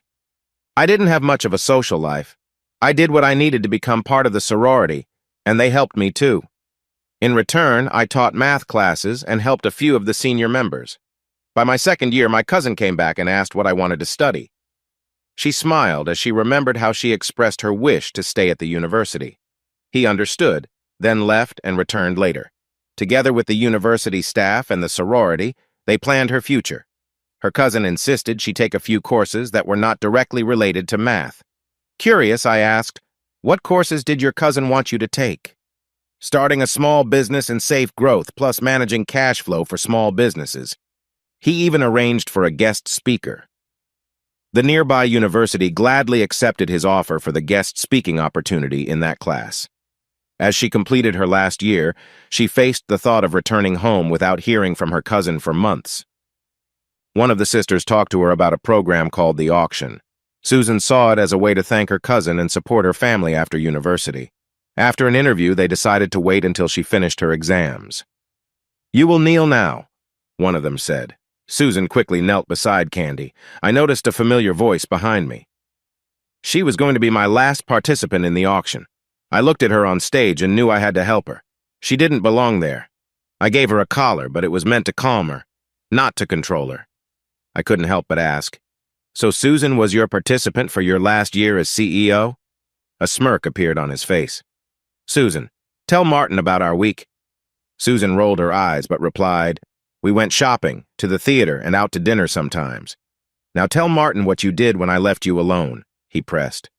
I didn't have much of a social life. I did what I needed to become part of the sorority, and they helped me too. In return, I taught math classes and helped a few of the senior members. By my second year, my cousin came back and asked what I wanted to study. She smiled as she remembered how she expressed her wish to stay at the university. He understood, then left and returned later. Together with the university staff and the sorority, they planned her future. Her cousin insisted she take a few courses that were not directly related to math. Curious, I asked, "What courses did your cousin want you to take?" "Starting a small business and safe growth, plus managing cash flow for small businesses." He even arranged for a guest speaker. The nearby university gladly accepted his offer for the guest speaking opportunity in that class. As she completed her last year, she faced the thought of returning home without hearing from her cousin for months. One of the sisters talked to her about a program called The Auction. Susan saw it as a way to thank her cousin and support her family after university. After an interview, they decided to wait until she finished her exams. "You will kneel now," one of them said. Susan quickly knelt beside Candy. I noticed a familiar voice behind me. She was going to be my last participant in the auction. I looked at her on stage and knew I had to help her. She didn't belong there. I gave her a collar, but it was meant to calm her, not to control her. I couldn't help but ask, "So Susan was your participant for your last year as CEO?" A smirk appeared on his face. "Susan, tell Martin about our week." Susan rolled her eyes but replied, "We went shopping, to the theater, and out to dinner sometimes." "Now tell Martin what you did when I left you alone," he pressed.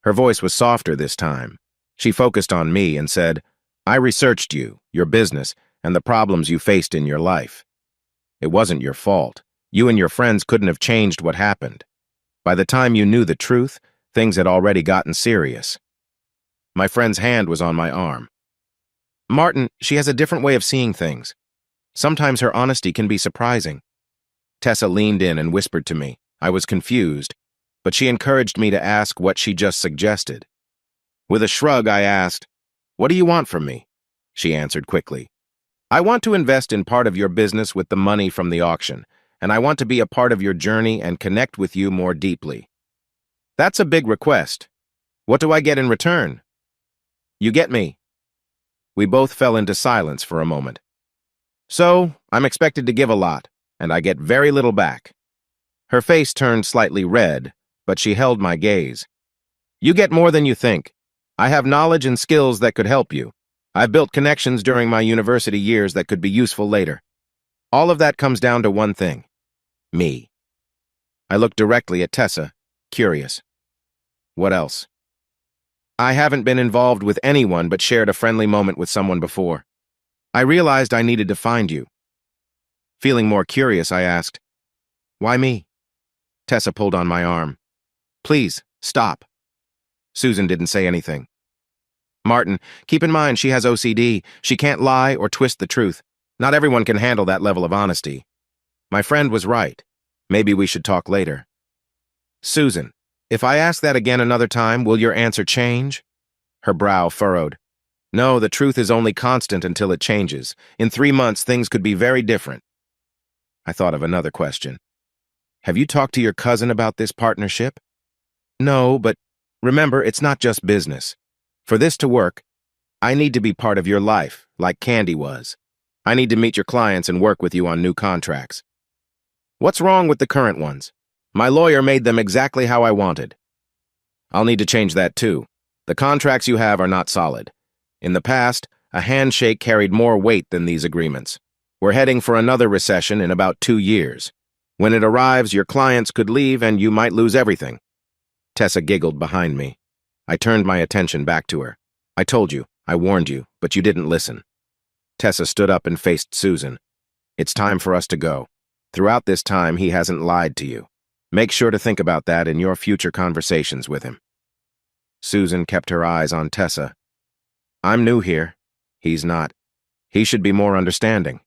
Her voice was softer this time. She focused on me and said, "I researched you, your business, and the problems you faced in your life. It wasn't your fault. You and your friends couldn't have changed what happened. By the time you knew the truth, things had already gotten serious." My friend's hand was on my arm. "Martin, she has a different way of seeing things. Sometimes her honesty can be surprising." Tessa leaned in and whispered to me. I was confused, but she encouraged me to ask what she just suggested. With a shrug, I asked, "What do you want from me?" She answered quickly, "I want to invest in part of your business with the money from the auction, and I want to be a part of your journey and connect with you more deeply." "That's a big request. What do I get in return?" "You get me." We both fell into silence for a moment. "So, I'm expected to give a lot, and I get very little back." Her face turned slightly red, but she held my gaze. "You get more than you think. I have knowledge and skills that could help you. I've built connections during my university years that could be useful later. All of that comes down to one thing: me." I looked directly at Tessa, curious. "What else?" "I haven't been involved with anyone but shared a friendly moment with someone before. I realized I needed to find you." Feeling more curious, I asked, "Why me?" Tessa pulled on my arm. "Please, stop." Susan didn't say anything. "Martin, keep in mind she has OCD. She can't lie or twist the truth. Not everyone can handle that level of honesty." My friend was right. Maybe we should talk later. Susan, if I ask that again another time, will your answer change? Her brow furrowed. No, the truth is only constant until it changes. In 3 months, things could be very different. I thought of another question. Have you talked to your cousin about this partnership? No, but remember, it's not just business. For this to work, I need to be part of your life, like Candy was. I need to meet your clients and work with you on new contracts. What's wrong with the current ones? My lawyer made them exactly how I wanted. I'll need to change that too. The contracts you have are not solid. In the past, a handshake carried more weight than these agreements. We're heading for another recession in about 2 years. When it arrives, your clients could leave and you might lose everything. Tessa giggled behind me. I turned my attention back to her. I told you, I warned you, but you didn't listen. Tessa stood up and faced Susan. It's time for us to go. Throughout this time, he hasn't lied to you. Make sure to think about that in your future conversations with him. Susan kept her eyes on Tessa. I'm new here. He's not. He should be more understanding.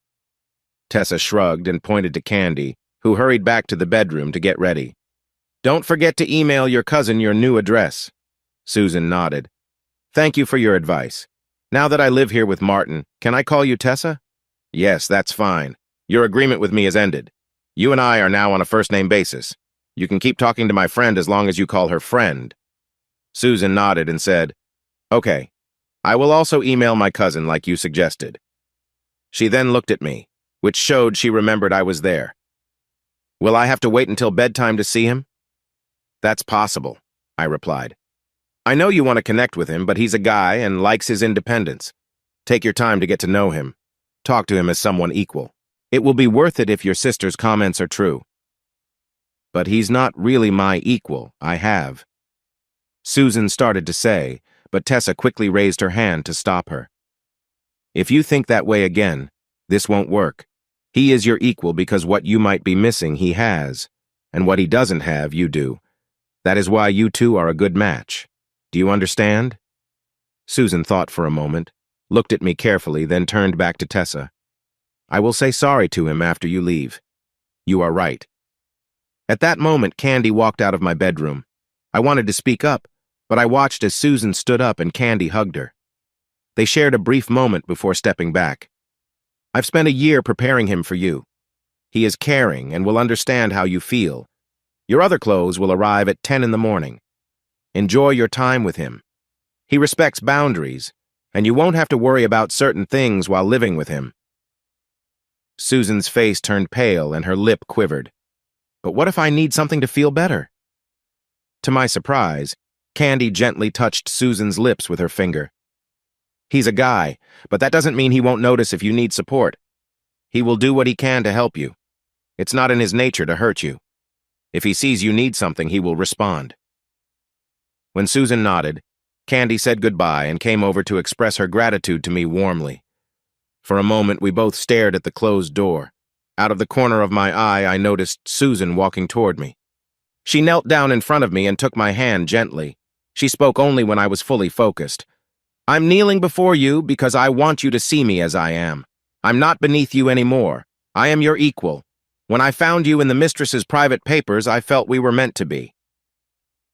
Tessa shrugged and pointed to Candy, who hurried back to the bedroom to get ready. Don't forget to email your cousin your new address. Susan nodded. Thank you for your advice. Now that I live here with Martin, can I call you Tessa? Yes, that's fine. Your agreement with me is ended. You and I are now on a first-name basis. You can keep talking to my friend as long as you call her friend. Susan nodded and said, Okay. I will also email my cousin like you suggested. She then looked at me, which showed she remembered I was there. Will I have to wait until bedtime to see him? That's possible, I replied. I know you want to connect with him, but he's a guy and likes his independence. Take your time to get to know him. Talk to him as someone equal. It will be worth it if your sister's comments are true. But he's not really my equal, I have. Susan started to say, but Tessa quickly raised her hand to stop her. If you think that way again, this won't work. He is your equal because what you might be missing he has, and what he doesn't have you do. That is why you two are a good match. Do you understand? Susan thought for a moment, looked at me carefully, then turned back to Tessa. I will say sorry to him after you leave. You are right. At that moment, Candy walked out of my bedroom. I wanted to speak up, but I watched as Susan stood up and Candy hugged her. They shared a brief moment before stepping back. I've spent a year preparing him for you. He is caring and will understand how you feel. Your other clothes will arrive at 10 in the morning. Enjoy your time with him. He respects boundaries, and you won't have to worry about certain things while living with him. Susan's face turned pale and her lip quivered. But what if I need something to feel better? To my surprise, Candy gently touched Susan's lips with her finger. He's a guy, but that doesn't mean he won't notice if you need support. He will do what he can to help you. It's not in his nature to hurt you. If he sees you need something, he will respond. When Susan nodded, Candy said goodbye and came over to express her gratitude to me warmly. For a moment, we both stared at the closed door. Out of the corner of my eye, I noticed Susan walking toward me. She knelt down in front of me and took my hand gently. She spoke only when I was fully focused. I'm kneeling before you because I want you to see me as I am. I'm not beneath you anymore. I am your equal. When I found you in the Mistress's private papers, I felt we were meant to be.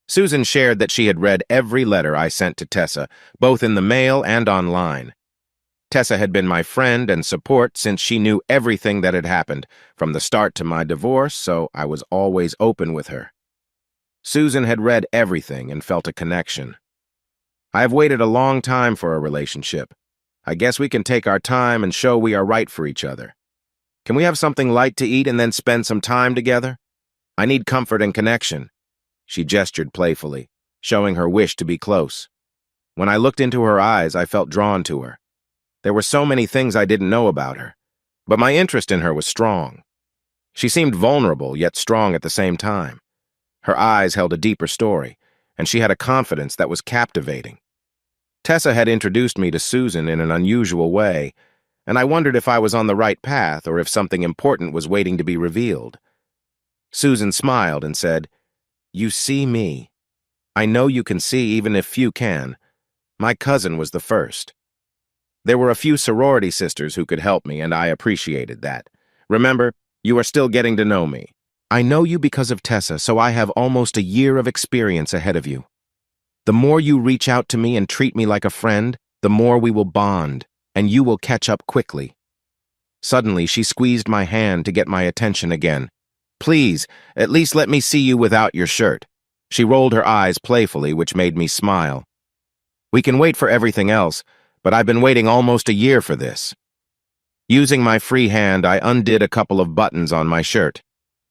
Susan shared that she had read every letter I sent to Tessa, both in the mail and online. Tessa had been my friend and support since she knew everything that had happened, from the start to my divorce, so I was always open with her. Susan had read everything and felt a connection. I have waited a long time for a relationship. I guess we can take our time and show we are right for each other. Can we have something light to eat and then spend some time together? I need comfort and connection. She gestured playfully, showing her wish to be close. When I looked into her eyes, I felt drawn to her. There were so many things I didn't know about her, but my interest in her was strong. She seemed vulnerable, yet strong at the same time. Her eyes held a deeper story, and she had a confidence that was captivating. Tessa had introduced me to Susan in an unusual way, and I wondered if I was on the right path or if something important was waiting to be revealed. Susan smiled and said, You see me. I know you can see even if few can. My cousin was the first. There were a few sorority sisters who could help me, and I appreciated that. Remember, You are still getting to know me. I know you because of Tessa, so I have almost a year of experience ahead of you. The more you reach out to me and treat me like a friend, the more we will bond, and you will catch up quickly. Suddenly, she squeezed my hand to get my attention again. Please, at least let me see you without your shirt. She rolled her eyes playfully, which made me smile. We can wait for everything else, but I've been waiting almost a year for this. Using my free hand, I undid a couple of buttons on my shirt.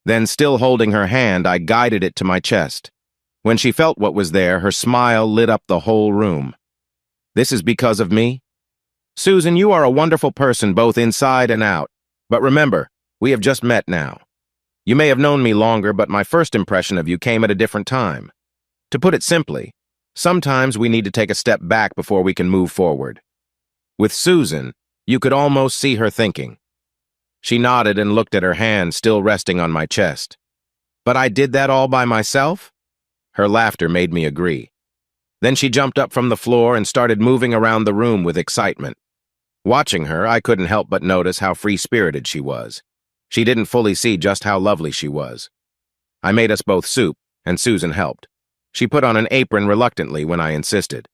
Then, still holding her hand, I guided it to my chest. When she felt what was there, her smile lit up the whole room. This is because of me? Susan, you are a wonderful person both inside and out. But remember, we have just met now. You may have known me longer, but my first impression of you came at a different time. To put it simply, sometimes we need to take a step back before we can move forward. With Susan, you could almost see her thinking. She nodded and looked at her hand still resting on my chest. But I did that all by myself? Her laughter made me agree. Then she jumped up from the floor and started moving around the room with excitement. Watching her, I couldn't help but notice how free-spirited she was. She didn't fully see just how lovely she was. I made us both soup, and Susan helped. She put on an apron reluctantly when I insisted.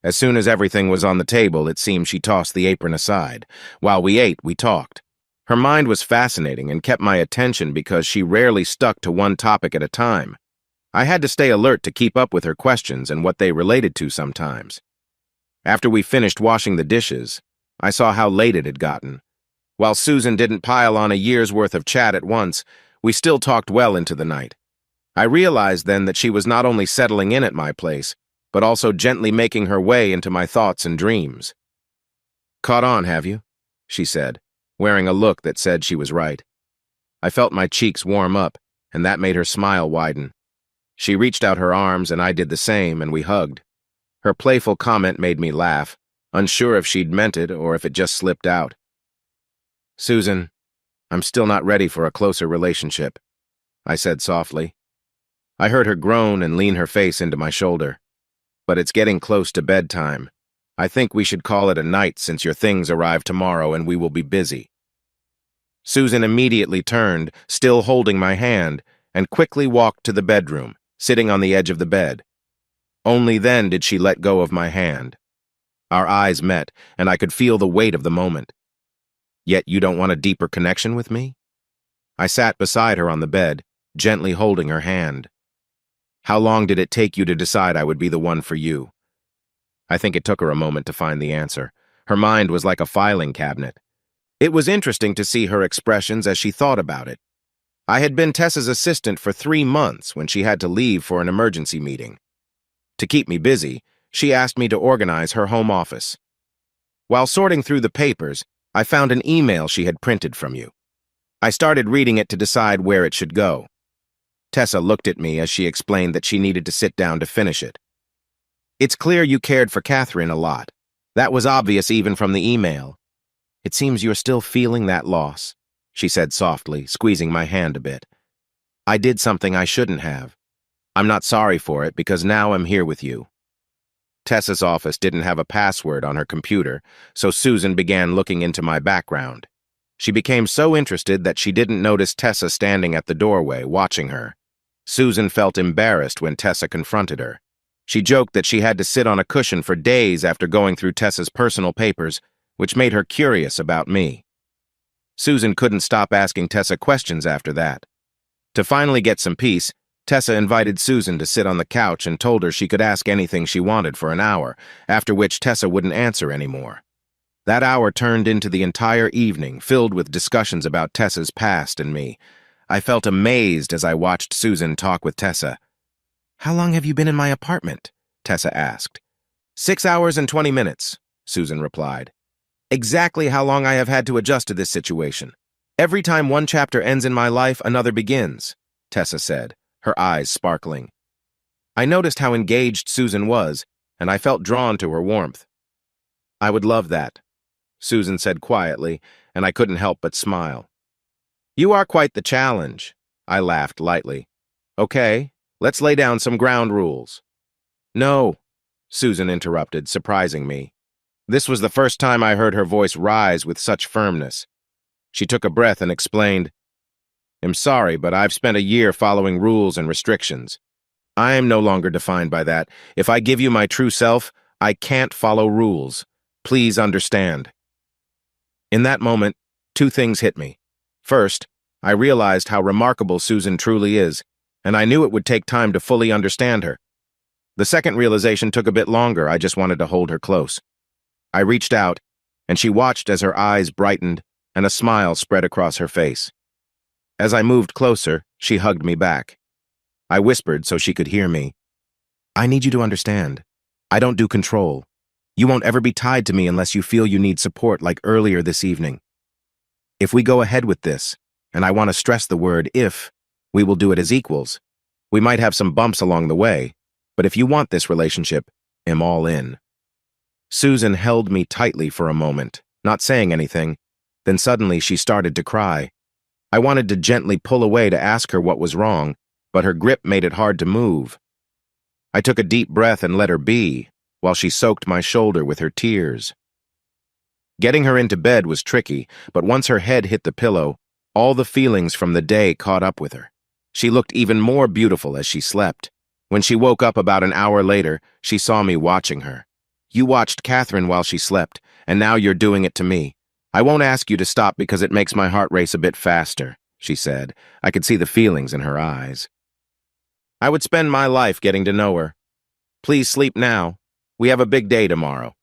As soon as everything was on the table, it seemed she tossed the apron aside. While we ate, we talked. Her mind was fascinating and kept my attention because she rarely stuck to one topic at a time. I had to stay alert to keep up with her questions and what they related to sometimes. After we finished washing the dishes, I saw how late it had gotten. While Susan didn't pile on a year's worth of chat at once, we still talked well into the night. I realized then that she was not only settling in at my place, but also gently making her way into my thoughts and dreams. Caught on, have you? She said, wearing a look that said she was right. I felt my cheeks warm up, and that made her smile widen. She reached out her arms, and I did the same, and we hugged. Her playful comment made me laugh, unsure if she'd meant it or if it just slipped out. Susan, I'm still not ready for a closer relationship, I said softly. I heard her groan and lean her face into my shoulder. But it's getting close to bedtime. I think we should call it a night since your things arrive tomorrow and we will be busy. Susan immediately turned, still holding my hand, and quickly walked to the bedroom, sitting on the edge of the bed. Only then did she let go of my hand. Our eyes met, and I could feel the weight of the moment. Yet you don't want a deeper connection with me? I sat beside her on the bed, gently holding her hand. How long did it take you to decide I would be the one for you? I think it took her a moment to find the answer. Her mind was like a filing cabinet. It was interesting to see her expressions as she thought about it. I had been Tessa's assistant for 3 months when she had to leave for an emergency meeting. To keep me busy, she asked me to organize her home office. While sorting through the papers, I found an email she had printed from you. I started reading it to decide where it should go. Tessa looked at me as she explained that she needed to sit down to finish it. It's clear you cared for Catherine a lot. That was obvious even from the email. It seems you're still feeling that loss, she said softly, squeezing my hand a bit. I did something I shouldn't have. I'm not sorry for it because now I'm here with you. Tessa's office didn't have a password on her computer, so Susan began looking into my background. She became so interested that she didn't notice Tessa standing at the doorway, watching her. Susan felt embarrassed when Tessa confronted her. She joked that she had to sit on a cushion for days after going through Tessa's personal papers, which made her curious about me. Susan couldn't stop asking Tessa questions after that. To finally get some peace, Tessa invited Susan to sit on the couch and told her she could ask anything she wanted for an hour, after which Tessa wouldn't answer anymore. That hour turned into the entire evening, filled with discussions about Tessa's past and me. I felt amazed as I watched Susan talk with Tessa. How long have you been in my apartment? Tessa asked. 6 hours and 20 minutes, Susan replied. Exactly how long I have had to adjust to this situation. Every time one chapter ends in my life, another begins, Tessa said, her eyes sparkling. I noticed how engaged Susan was, and I felt drawn to her warmth. I would love that, Susan said quietly, and I couldn't help but smile. You are quite the challenge, I laughed lightly. Okay, let's lay down some ground rules. No, Susan interrupted, surprising me. This was the first time I heard her voice rise with such firmness. She took a breath and explained, am sorry, but I've spent a year following rules and restrictions. I am no longer defined by that. If I give you my true self, I can't follow rules. Please understand. In that moment, two things hit me. First, I realized how remarkable Susan truly is, and I knew it would take time to fully understand her. The second realization took a bit longer. I just wanted to hold her close. I reached out, and she watched as her eyes brightened and a smile spread across her face. As I moved closer, she hugged me back. I whispered so she could hear me. I need you to understand. I don't do control. You won't ever be tied to me unless you feel you need support like earlier this evening. If we go ahead with this, and I want to stress the word if, we will do it as equals. We might have some bumps along the way, but if you want this relationship, I'm all in. Susan held me tightly for a moment, not saying anything. Then suddenly she started to cry. I wanted to gently pull away to ask her what was wrong, but her grip made it hard to move. I took a deep breath and let her be, while she soaked my shoulder with her tears. Getting her into bed was tricky, but once her head hit the pillow, all the feelings from the day caught up with her. She looked even more beautiful as she slept. When she woke up about an hour later, she saw me watching her. You watched Catherine while she slept, and now you're doing it to me. I won't ask you to stop because it makes my heart race a bit faster, she said. I could see the feelings in her eyes. I would spend my life getting to know her. Please sleep now. We have a big day tomorrow.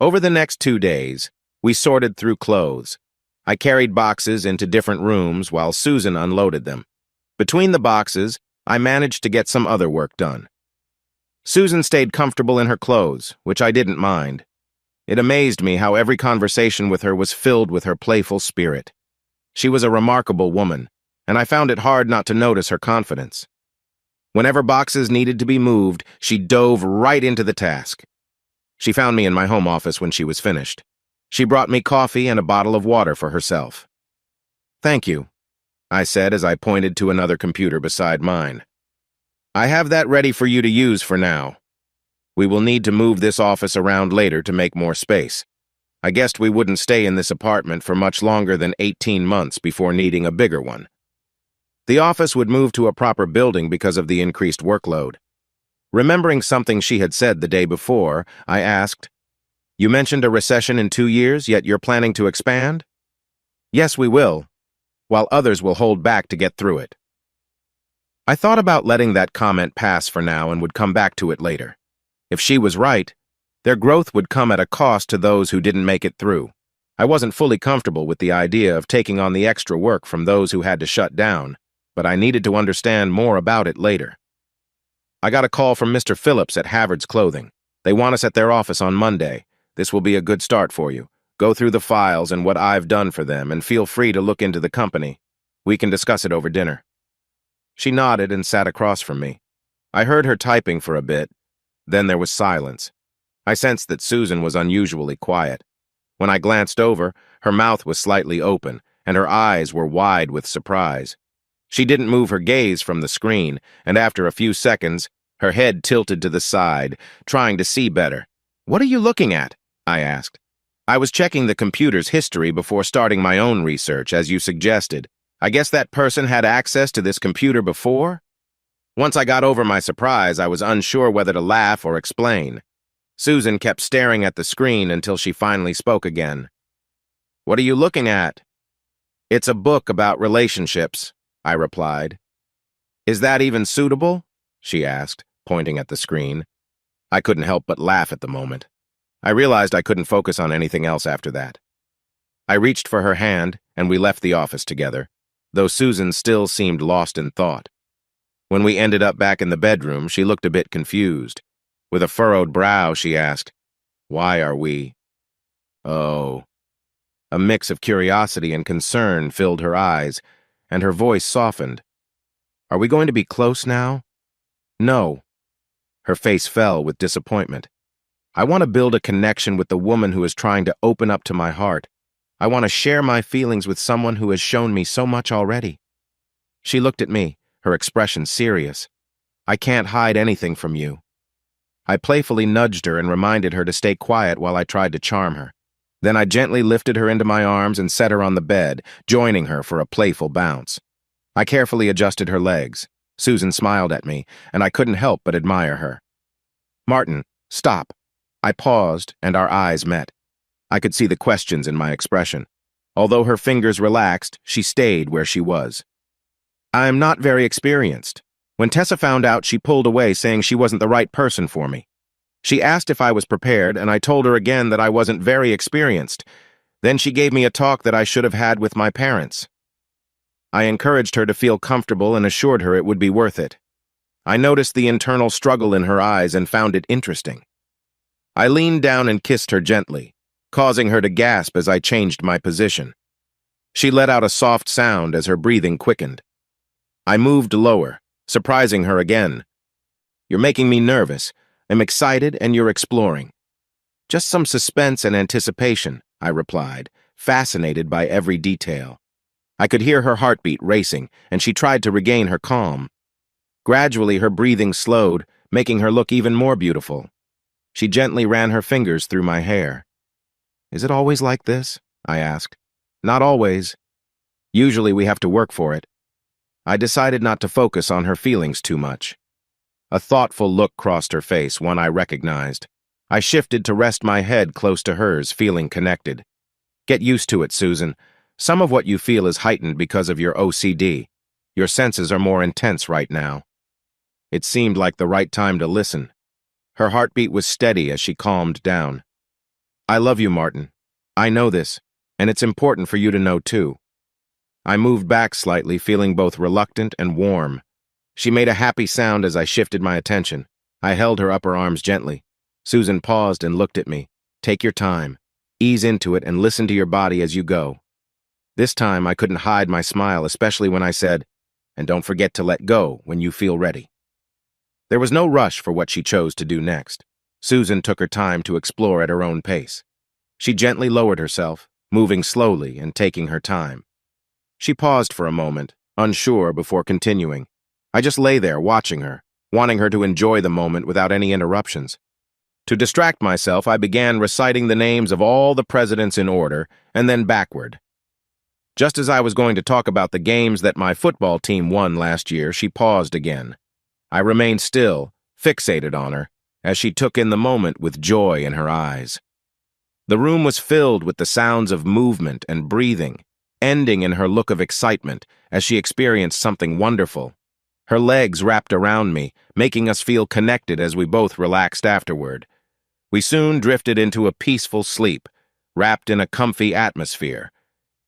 Over the next 2 days, we sorted through clothes. I carried boxes into different rooms while Susan unloaded them. Between the boxes, I managed to get some other work done. Susan stayed comfortable in her clothes, which I didn't mind. It amazed me how every conversation with her was filled with her playful spirit. She was a remarkable woman, and I found it hard not to notice her confidence. Whenever boxes needed to be moved, she dove right into the task. She found me in my home office when she was finished. She brought me coffee and a bottle of water for herself. Thank you, I said as I pointed to another computer beside mine. I have that ready for you to use for now. We will need to move this office around later to make more space. I guessed we wouldn't stay in this apartment for much longer than 18 months before needing a bigger one. The office would move to a proper building because of the increased workload. Remembering something she had said the day before, I asked, "You mentioned a recession in 2 years, yet you're planning to expand?" "Yes, we will, while others will hold back to get through it." I thought about letting that comment pass for now and would come back to it later. If she was right, their growth would come at a cost to those who didn't make it through. I wasn't fully comfortable with the idea of taking on the extra work from those who had to shut down, but I needed to understand more about it later. I got a call from Mr. Phillips at Havard's Clothing. They want us at their office on Monday. This will be a good start for you. Go through the files and what I've done for them, and feel free to look into the company. We can discuss it over dinner. She nodded and sat across from me. I heard her typing for a bit. Then there was silence. I sensed that Susan was unusually quiet. When I glanced over, her mouth was slightly open, and her eyes were wide with surprise. She didn't move her gaze from the screen, and after a few seconds, her head tilted to the side, trying to see better. "What are you looking at?" I asked. "I was checking the computer's history before starting my own research, as you suggested. I guess that person had access to this computer before?" Once I got over my surprise, I was unsure whether to laugh or explain. Susan kept staring at the screen until she finally spoke again. "What are you looking at?" "It's a book about relationships," I replied. "Is that even suitable?" she asked, pointing at the screen. I couldn't help but laugh at the moment. I realized I couldn't focus on anything else after that. I reached for her hand, and we left the office together, though Susan still seemed lost in thought. When we ended up back in the bedroom, she looked a bit confused. With a furrowed brow, she asked, "Why are we?" "Oh." A mix of curiosity and concern filled her eyes, and her voice softened. "Are we going to be close now?" "No." Her face fell with disappointment. "I want to build a connection with the woman who is trying to open up to my heart. I want to share my feelings with someone who has shown me so much already." She looked at me, her expression serious. "I can't hide anything from you." I playfully nudged her and reminded her to stay quiet while I tried to charm her. Then I gently lifted her into my arms and set her on the bed, joining her for a playful bounce. I carefully adjusted her legs. Susan smiled at me, and I couldn't help but admire her. "Martin, stop." I paused, and our eyes met. I could see the questions in my expression. Although her fingers relaxed, she stayed where she was. "I'm not very experienced." When Tessa found out, she pulled away, saying she wasn't the right person for me. She asked if I was prepared, and I told her again that I wasn't very experienced. Then she gave me a talk that I should have had with my parents. I encouraged her to feel comfortable and assured her it would be worth it. I noticed the internal struggle in her eyes and found it interesting. I leaned down and kissed her gently, causing her to gasp as I changed my position. She let out a soft sound as her breathing quickened. I moved lower, surprising her again. "You're making me nervous. I'm excited and you're exploring." "Just some suspense and anticipation," I replied, fascinated by every detail. I could hear her heartbeat racing, and she tried to regain her calm. Gradually, her breathing slowed, making her look even more beautiful. She gently ran her fingers through my hair. "Is it always like this?" I asked. "Not always. Usually we have to work for it." I decided not to focus on her feelings too much. A thoughtful look crossed her face, one I recognized. I shifted to rest my head close to hers, feeling connected. "Get used to it, Susan. Some of what you feel is heightened because of your OCD. Your senses are more intense right now." It seemed like the right time to listen. Her heartbeat was steady as she calmed down. "I love you, Martin. I know this, and it's important for you to know too." I moved back slightly, feeling both reluctant and warm. She made a happy sound as I shifted my attention. I held her upper arms gently. Susan paused and looked at me. "Take your time. Ease into it and listen to your body as you go." This time I couldn't hide my smile, especially when I said, "And don't forget to let go when you feel ready." There was no rush for what she chose to do next. Susan took her time to explore at her own pace. She gently lowered herself, moving slowly and taking her time. She paused for a moment, unsure before continuing. I just lay there watching her, wanting her to enjoy the moment without any interruptions. To distract myself, I began reciting the names of all the presidents in order, and then backward. Just as I was going to talk about the games that my football team won last year, she paused again. I remained still, fixated on her, as she took in the moment with joy in her eyes. The room was filled with the sounds of movement and breathing, ending in her look of excitement as she experienced something wonderful. Her legs wrapped around me, making us feel connected as we both relaxed afterward. We soon drifted into a peaceful sleep, wrapped in a comfy atmosphere.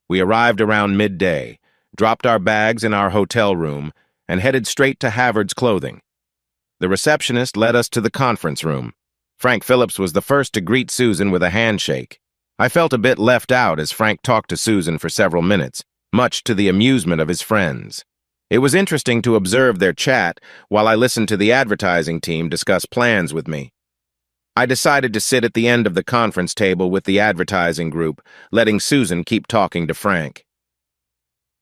We arrived around midday, dropped our bags in our hotel room, and headed straight to Havard's Clothing. The receptionist led us to the conference room. Frank Phillips was the first to greet Susan with a handshake. I felt a bit left out as Frank talked to Susan for several minutes, much to the amusement of his friends. It was interesting to observe their chat while I listened to the advertising team discuss plans with me. I decided to sit at the end of the conference table with the advertising group, letting Susan keep talking to Frank.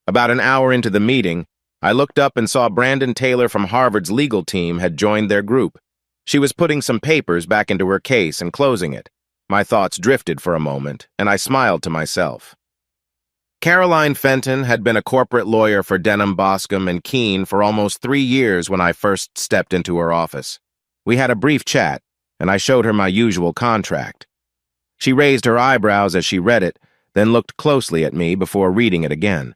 About an hour into the meeting, I looked up and saw Brandon Taylor from Harvard's legal team had joined their group. She was putting some papers back into her case and closing it. My thoughts drifted for a moment, and I smiled to myself. Caroline Fenton had been a corporate lawyer for Denham, Boscombe, and Keene for almost 3 years when I first stepped into her office. We had a brief chat, and I showed her my usual contract. She raised her eyebrows as she read it, then looked closely at me before reading it again.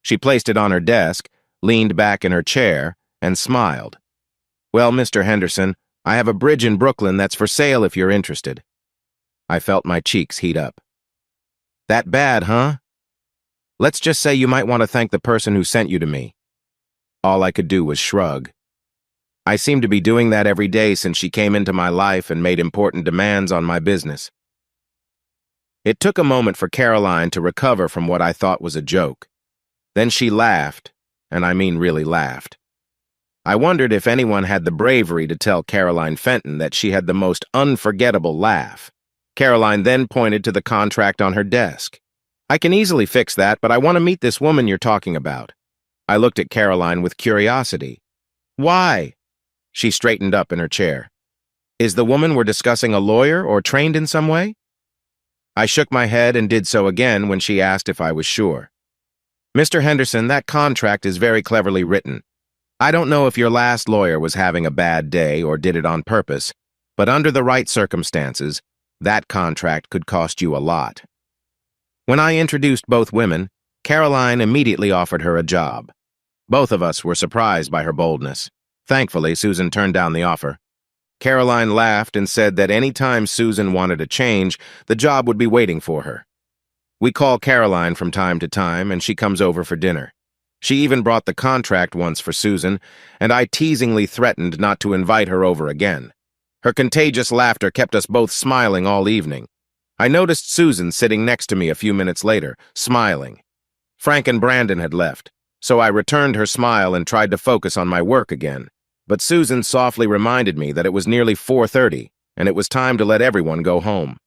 She placed it on her desk, leaned back in her chair, and smiled. "Well, Mr. Henderson, I have a bridge in Brooklyn that's for sale if you're interested." I felt my cheeks heat up. "That bad, huh? Let's just say you might want to thank the person who sent you to me." All I could do was shrug. I seemed to be doing that every day since she came into my life and made important demands on my business. It took a moment for Caroline to recover from what I thought was a joke. Then she laughed, and I mean really laughed. I wondered if anyone had the bravery to tell Caroline Fenton that she had the most unforgettable laugh. Caroline then pointed to the contract on her desk. "I can easily fix that, but I want to meet this woman you're talking about." I looked at Caroline with curiosity. "Why?" She straightened up in her chair. "Is the woman we're discussing a lawyer or trained in some way?" I shook my head and did so again when she asked if I was sure. Mr. Henderson, that contract is very cleverly written. I don't know if your last lawyer was having a bad day or did it on purpose, but under the right circumstances, that contract could cost you a lot. When I introduced both women, Caroline immediately offered her a job. Both of us were surprised by her boldness. Thankfully, Susan turned down the offer. Caroline laughed and said that any time Susan wanted a change, the job would be waiting for her. We call Caroline from time to time, and she comes over for dinner. She even brought the contract once for Susan, and I teasingly threatened not to invite her over again. Her contagious laughter kept us both smiling all evening. I noticed Susan sitting next to me a few minutes later, smiling. Frank and Brandon had left, so I returned her smile and tried to focus on my work again. But Susan softly reminded me that it was nearly 4:30, and it was time to let everyone go home.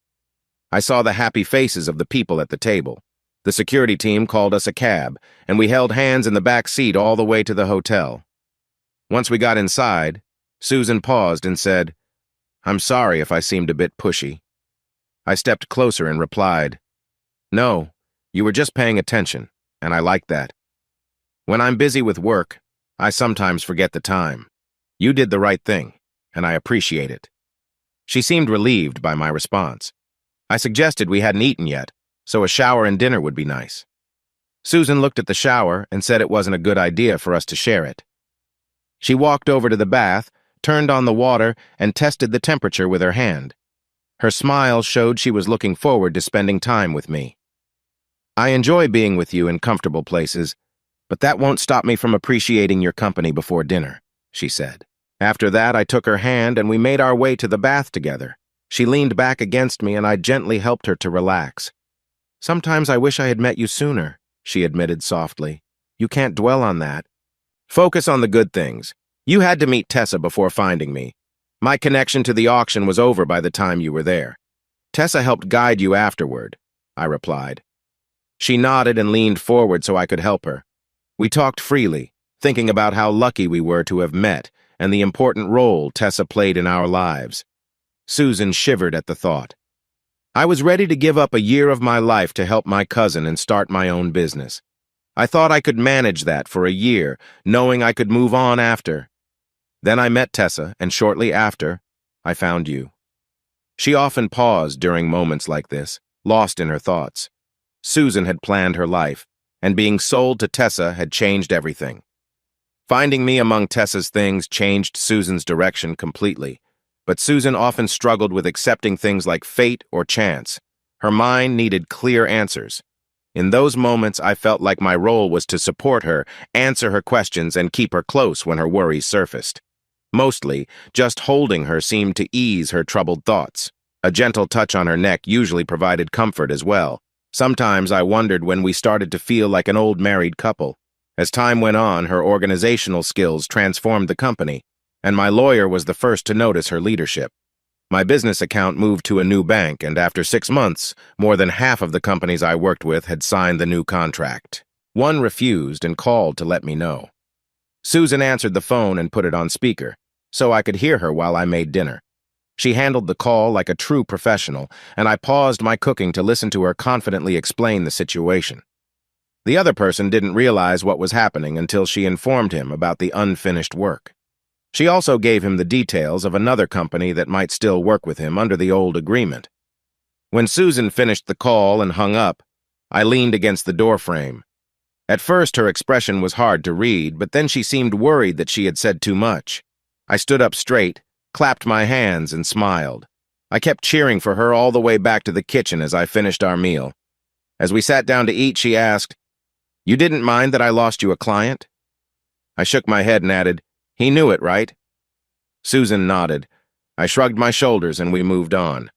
I saw the happy faces of the people at the table. The security team called us a cab, and we held hands in the back seat all the way to the hotel. Once we got inside, Susan paused and said, "I'm sorry if I seemed a bit pushy." I stepped closer and replied, "No, you were just paying attention, and I like that. When I'm busy with work, I sometimes forget the time. You did the right thing, and I appreciate it." She seemed relieved by my response. I suggested we hadn't eaten yet, so a shower and dinner would be nice. Susan looked at the shower and said it wasn't a good idea for us to share it. She walked over to the bath, turned on the water, and tested the temperature with her hand. Her smile showed she was looking forward to spending time with me. "I enjoy being with you in comfortable places, but that won't stop me from appreciating your company before dinner," she said. After that, I took her hand and we made our way to the bath together. She leaned back against me and I gently helped her to relax. "Sometimes I wish I had met you sooner," she admitted softly. "You can't dwell on that. Focus on the good things. You had to meet Tessa before finding me. My connection to the auction was over by the time you were there. Tessa helped guide you afterward," I replied. She nodded and leaned forward so I could help her. We talked freely, thinking about how lucky we were to have met and the important role Tessa played in our lives. Susan shivered at the thought. I was ready to give up a year of my life to help my cousin and start my own business. I thought I could manage that for a year, knowing I could move on after. Then I met Tessa, and shortly after, I found you. She often paused during moments like this, lost in her thoughts. Susan had planned her life, and being sold to Tessa had changed everything. Finding me among Tessa's things changed Susan's direction completely, but Susan often struggled with accepting things like fate or chance. Her mind needed clear answers. In those moments, I felt like my role was to support her, answer her questions, and keep her close when her worries surfaced. Mostly, just holding her seemed to ease her troubled thoughts. A gentle touch on her neck usually provided comfort as well. Sometimes I wondered when we started to feel like an old married couple. As time went on, her organizational skills transformed the company, and my lawyer was the first to notice her leadership. My business account moved to a new bank, and after 6 months, more than half of the companies I worked with had signed the new contract. One refused and called to let me know. Susan answered the phone and put it on speaker, so I could hear her while I made dinner. She handled the call like a true professional, and I paused my cooking to listen to her confidently explain the situation. The other person didn't realize what was happening until she informed him about the unfinished work. She also gave him the details of another company that might still work with him under the old agreement. When Susan finished the call and hung up, I leaned against the doorframe. At first, her expression was hard to read, but then she seemed worried that she had said too much. I stood up straight, clapped my hands, and smiled. I kept cheering for her all the way back to the kitchen as I finished our meal. As we sat down to eat, she asked, "You didn't mind that I lost you a client?" I shook my head and added, "He knew it, right?" Susan nodded. I shrugged my shoulders and we moved on.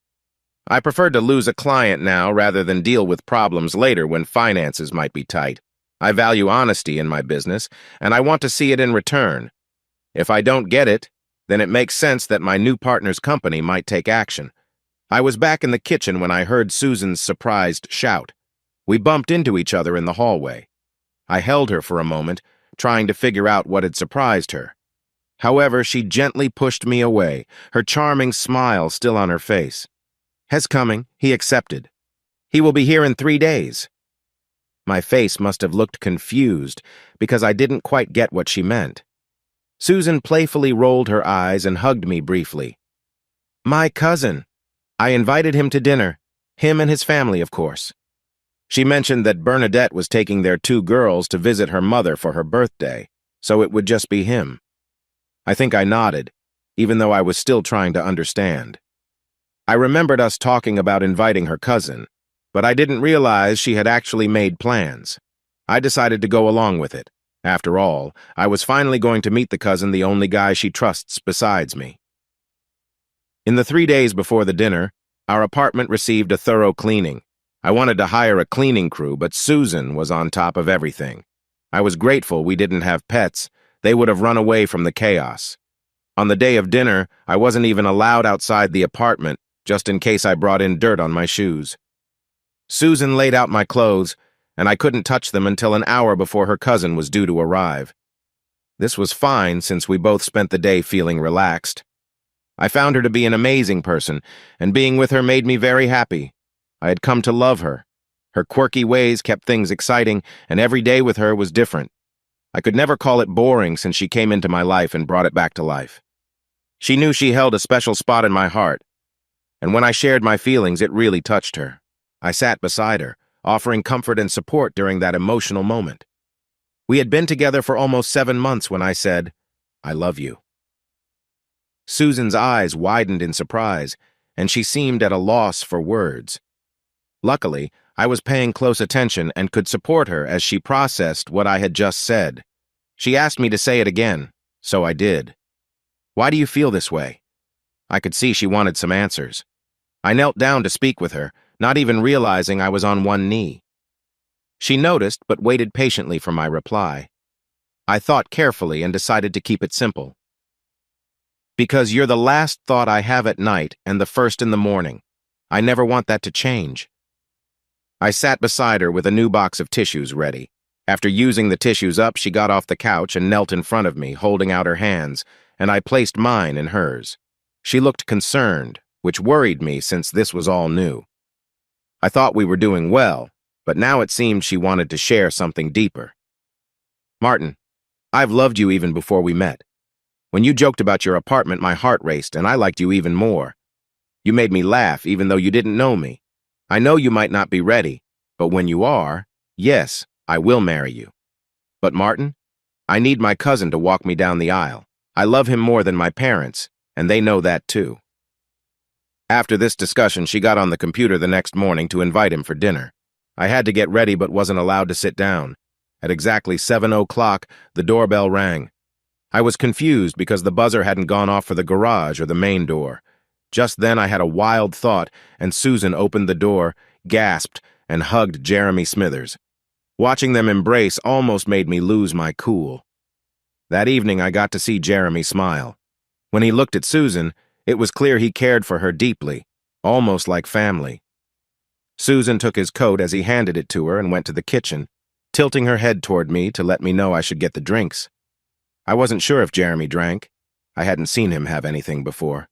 I preferred to lose a client now rather than deal with problems later when finances might be tight. I value honesty in my business, and I want to see it in return. If I don't get it, then it makes sense that my new partner's company might take action. I was back in the kitchen when I heard Susan's surprised shout. We bumped into each other in the hallway. I held her for a moment, trying to figure out what had surprised her. However, she gently pushed me away, her charming smile still on her face. "Hes coming," he accepted. "He will be here in 3 days." My face must have looked confused because I didn't quite get what she meant. Susan playfully rolled her eyes and hugged me briefly. My cousin. I invited him to dinner. Him and his family, of course. She mentioned that Bernadette was taking their 2 girls to visit her mother for her birthday, so it would just be him. I think I nodded, even though I was still trying to understand. I remembered us talking about inviting her cousin, but I didn't realize she had actually made plans. I decided to go along with it. After all, I was finally going to meet the cousin, the only guy she trusts besides me. In the 3 days before the dinner, our apartment received a thorough cleaning. I wanted to hire a cleaning crew, but Susan was on top of everything. I was grateful we didn't have pets. They would have run away from the chaos. On the day of dinner, I wasn't even allowed outside the apartment, just in case I brought in dirt on my shoes. Susan laid out my clothes, and I couldn't touch them until an hour before her cousin was due to arrive. This was fine since we both spent the day feeling relaxed. I found her to be an amazing person, and being with her made me very happy. I had come to love her. Her quirky ways kept things exciting, and every day with her was different. I could never call it boring since she came into my life and brought it back to life. She knew she held a special spot in my heart, and when I shared my feelings, it really touched her. I sat beside her, offering comfort and support during that emotional moment. We had been together for almost 7 months when I said, "I love you." Susan's eyes widened in surprise, and she seemed at a loss for words. Luckily, I was paying close attention and could support her as she processed what I had just said. She asked me to say it again, so I did. "Why do you feel this way?" I could see she wanted some answers. I knelt down to speak with her, not even realizing I was on one knee. She noticed but waited patiently for my reply. I thought carefully and decided to keep it simple. "Because you're the last thought I have at night and the first in the morning. I never want that to change." I sat beside her with a new box of tissues ready. After using the tissues up, she got off the couch and knelt in front of me, holding out her hands, and I placed mine in hers. She looked concerned, which worried me since this was all new. I thought we were doing well, but now it seemed she wanted to share something deeper. "Martin, I've loved you even before we met. When you joked about your apartment, my heart raced, and I liked you even more. You made me laugh even though you didn't know me. I know you might not be ready, but when you are, yes, I will marry you. But Martin, I need my cousin to walk me down the aisle. I love him more than my parents, and they know that too." After this discussion, she got on the computer the next morning to invite him for dinner. I had to get ready but wasn't allowed to sit down. At exactly 7:00, the doorbell rang. I was confused because the buzzer hadn't gone off for the garage or the main door. Just then I had a wild thought, and Susan opened the door, gasped, and hugged Jeremy Smithers. Watching them embrace almost made me lose my cool. That evening I got to see Jeremy smile. When he looked at Susan, it was clear he cared for her deeply, almost like family. Susan took his coat as he handed it to her and went to the kitchen, tilting her head toward me to let me know I should get the drinks. I wasn't sure if Jeremy drank. I hadn't seen him have anything before.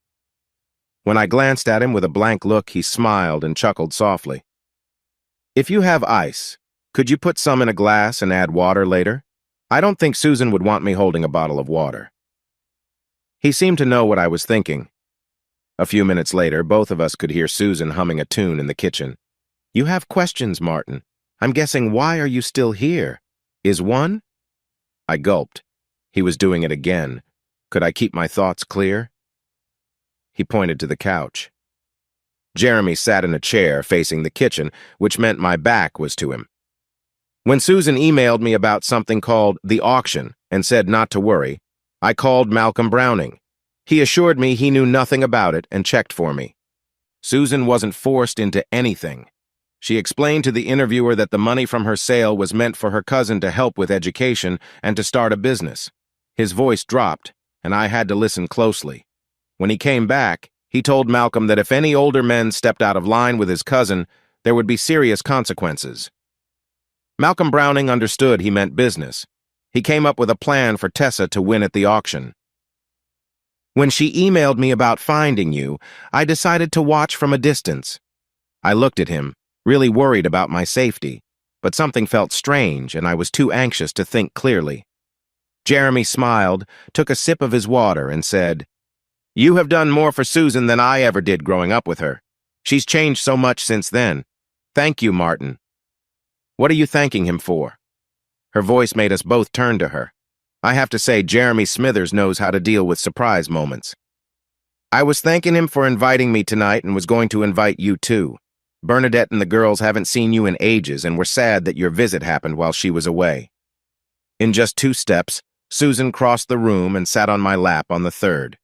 When I glanced at him with a blank look, he smiled and chuckled softly. "If you have ice, could you put some in a glass and add water later? I don't think Susan would want me holding a bottle of water." He seemed to know what I was thinking. A few minutes later, both of us could hear Susan humming a tune in the kitchen. "You have questions, Martin. I'm guessing, why are you still here? Is one?" I gulped. He was doing it again. Could I keep my thoughts clear? He pointed to the couch. Jeremy sat in a chair facing the kitchen, which meant my back was to him. When Susan emailed me about something called the auction and said not to worry, I called Malcolm Browning. He assured me he knew nothing about it and checked for me. Susan wasn't forced into anything. She explained to the interviewer that the money from her sale was meant for her cousin to help with education and to start a business. His voice dropped, and I had to listen closely. When he came back, he told Malcolm that if any older men stepped out of line with his cousin, there would be serious consequences. Malcolm Browning understood he meant business. He came up with a plan for Tessa to win at the auction. When she emailed me about finding you, I decided to watch from a distance. I looked at him, really worried about my safety. but something felt strange and I was too anxious to think clearly. Jeremy smiled, took a sip of his water, and said, "You have done more for Susan than I ever did growing up with her. She's changed so much since then. Thank you, Martin." "What are you thanking him for?" Her voice made us both turn to her. I have to say, Jeremy Smithers knows how to deal with surprise moments. "I was thanking him for inviting me tonight and was going to invite you too. Bernadette and the girls haven't seen you in ages and were sad that your visit happened while she was away." In just 2 steps, Susan crossed the room and sat on my lap on the third.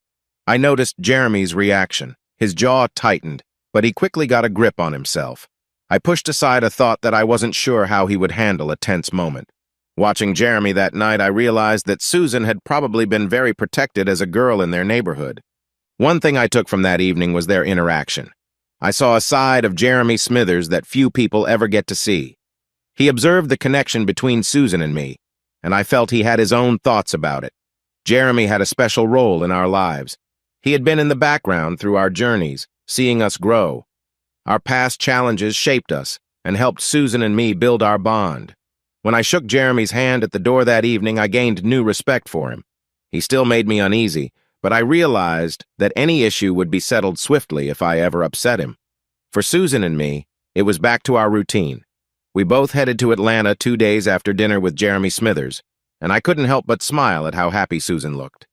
I noticed Jeremy's reaction. His jaw tightened, but he quickly got a grip on himself. I pushed aside a thought that I wasn't sure how he would handle a tense moment. Watching Jeremy that night, I realized that Susan had probably been very protected as a girl in their neighborhood. One thing I took from that evening was their interaction. I saw a side of Jeremy Smithers that few people ever get to see. He observed the connection between Susan and me, and I felt he had his own thoughts about it. Jeremy had a special role in our lives. He had been in the background through our journeys, seeing us grow. Our past challenges shaped us and helped Susan and me build our bond. When I shook Jeremy's hand at the door that evening, I gained new respect for him. He still made me uneasy, but I realized that any issue would be settled swiftly if I ever upset him. For Susan and me, it was back to our routine. We both headed to Atlanta 2 days after dinner with Jeremy Smithers, and I couldn't help but smile at how happy Susan looked.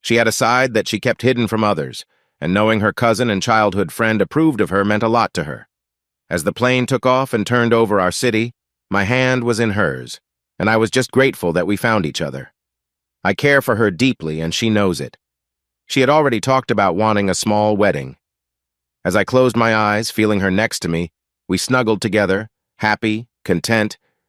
She had a side that she kept hidden from others, and knowing her cousin and childhood friend approved of her meant a lot to her. As the plane took off and turned over our city, my hand was in hers, and I was just grateful that we found each other. I care for her deeply, and she knows it. She had already talked about wanting a small wedding. As I closed my eyes, feeling her next to me, we snuggled together, happy, content,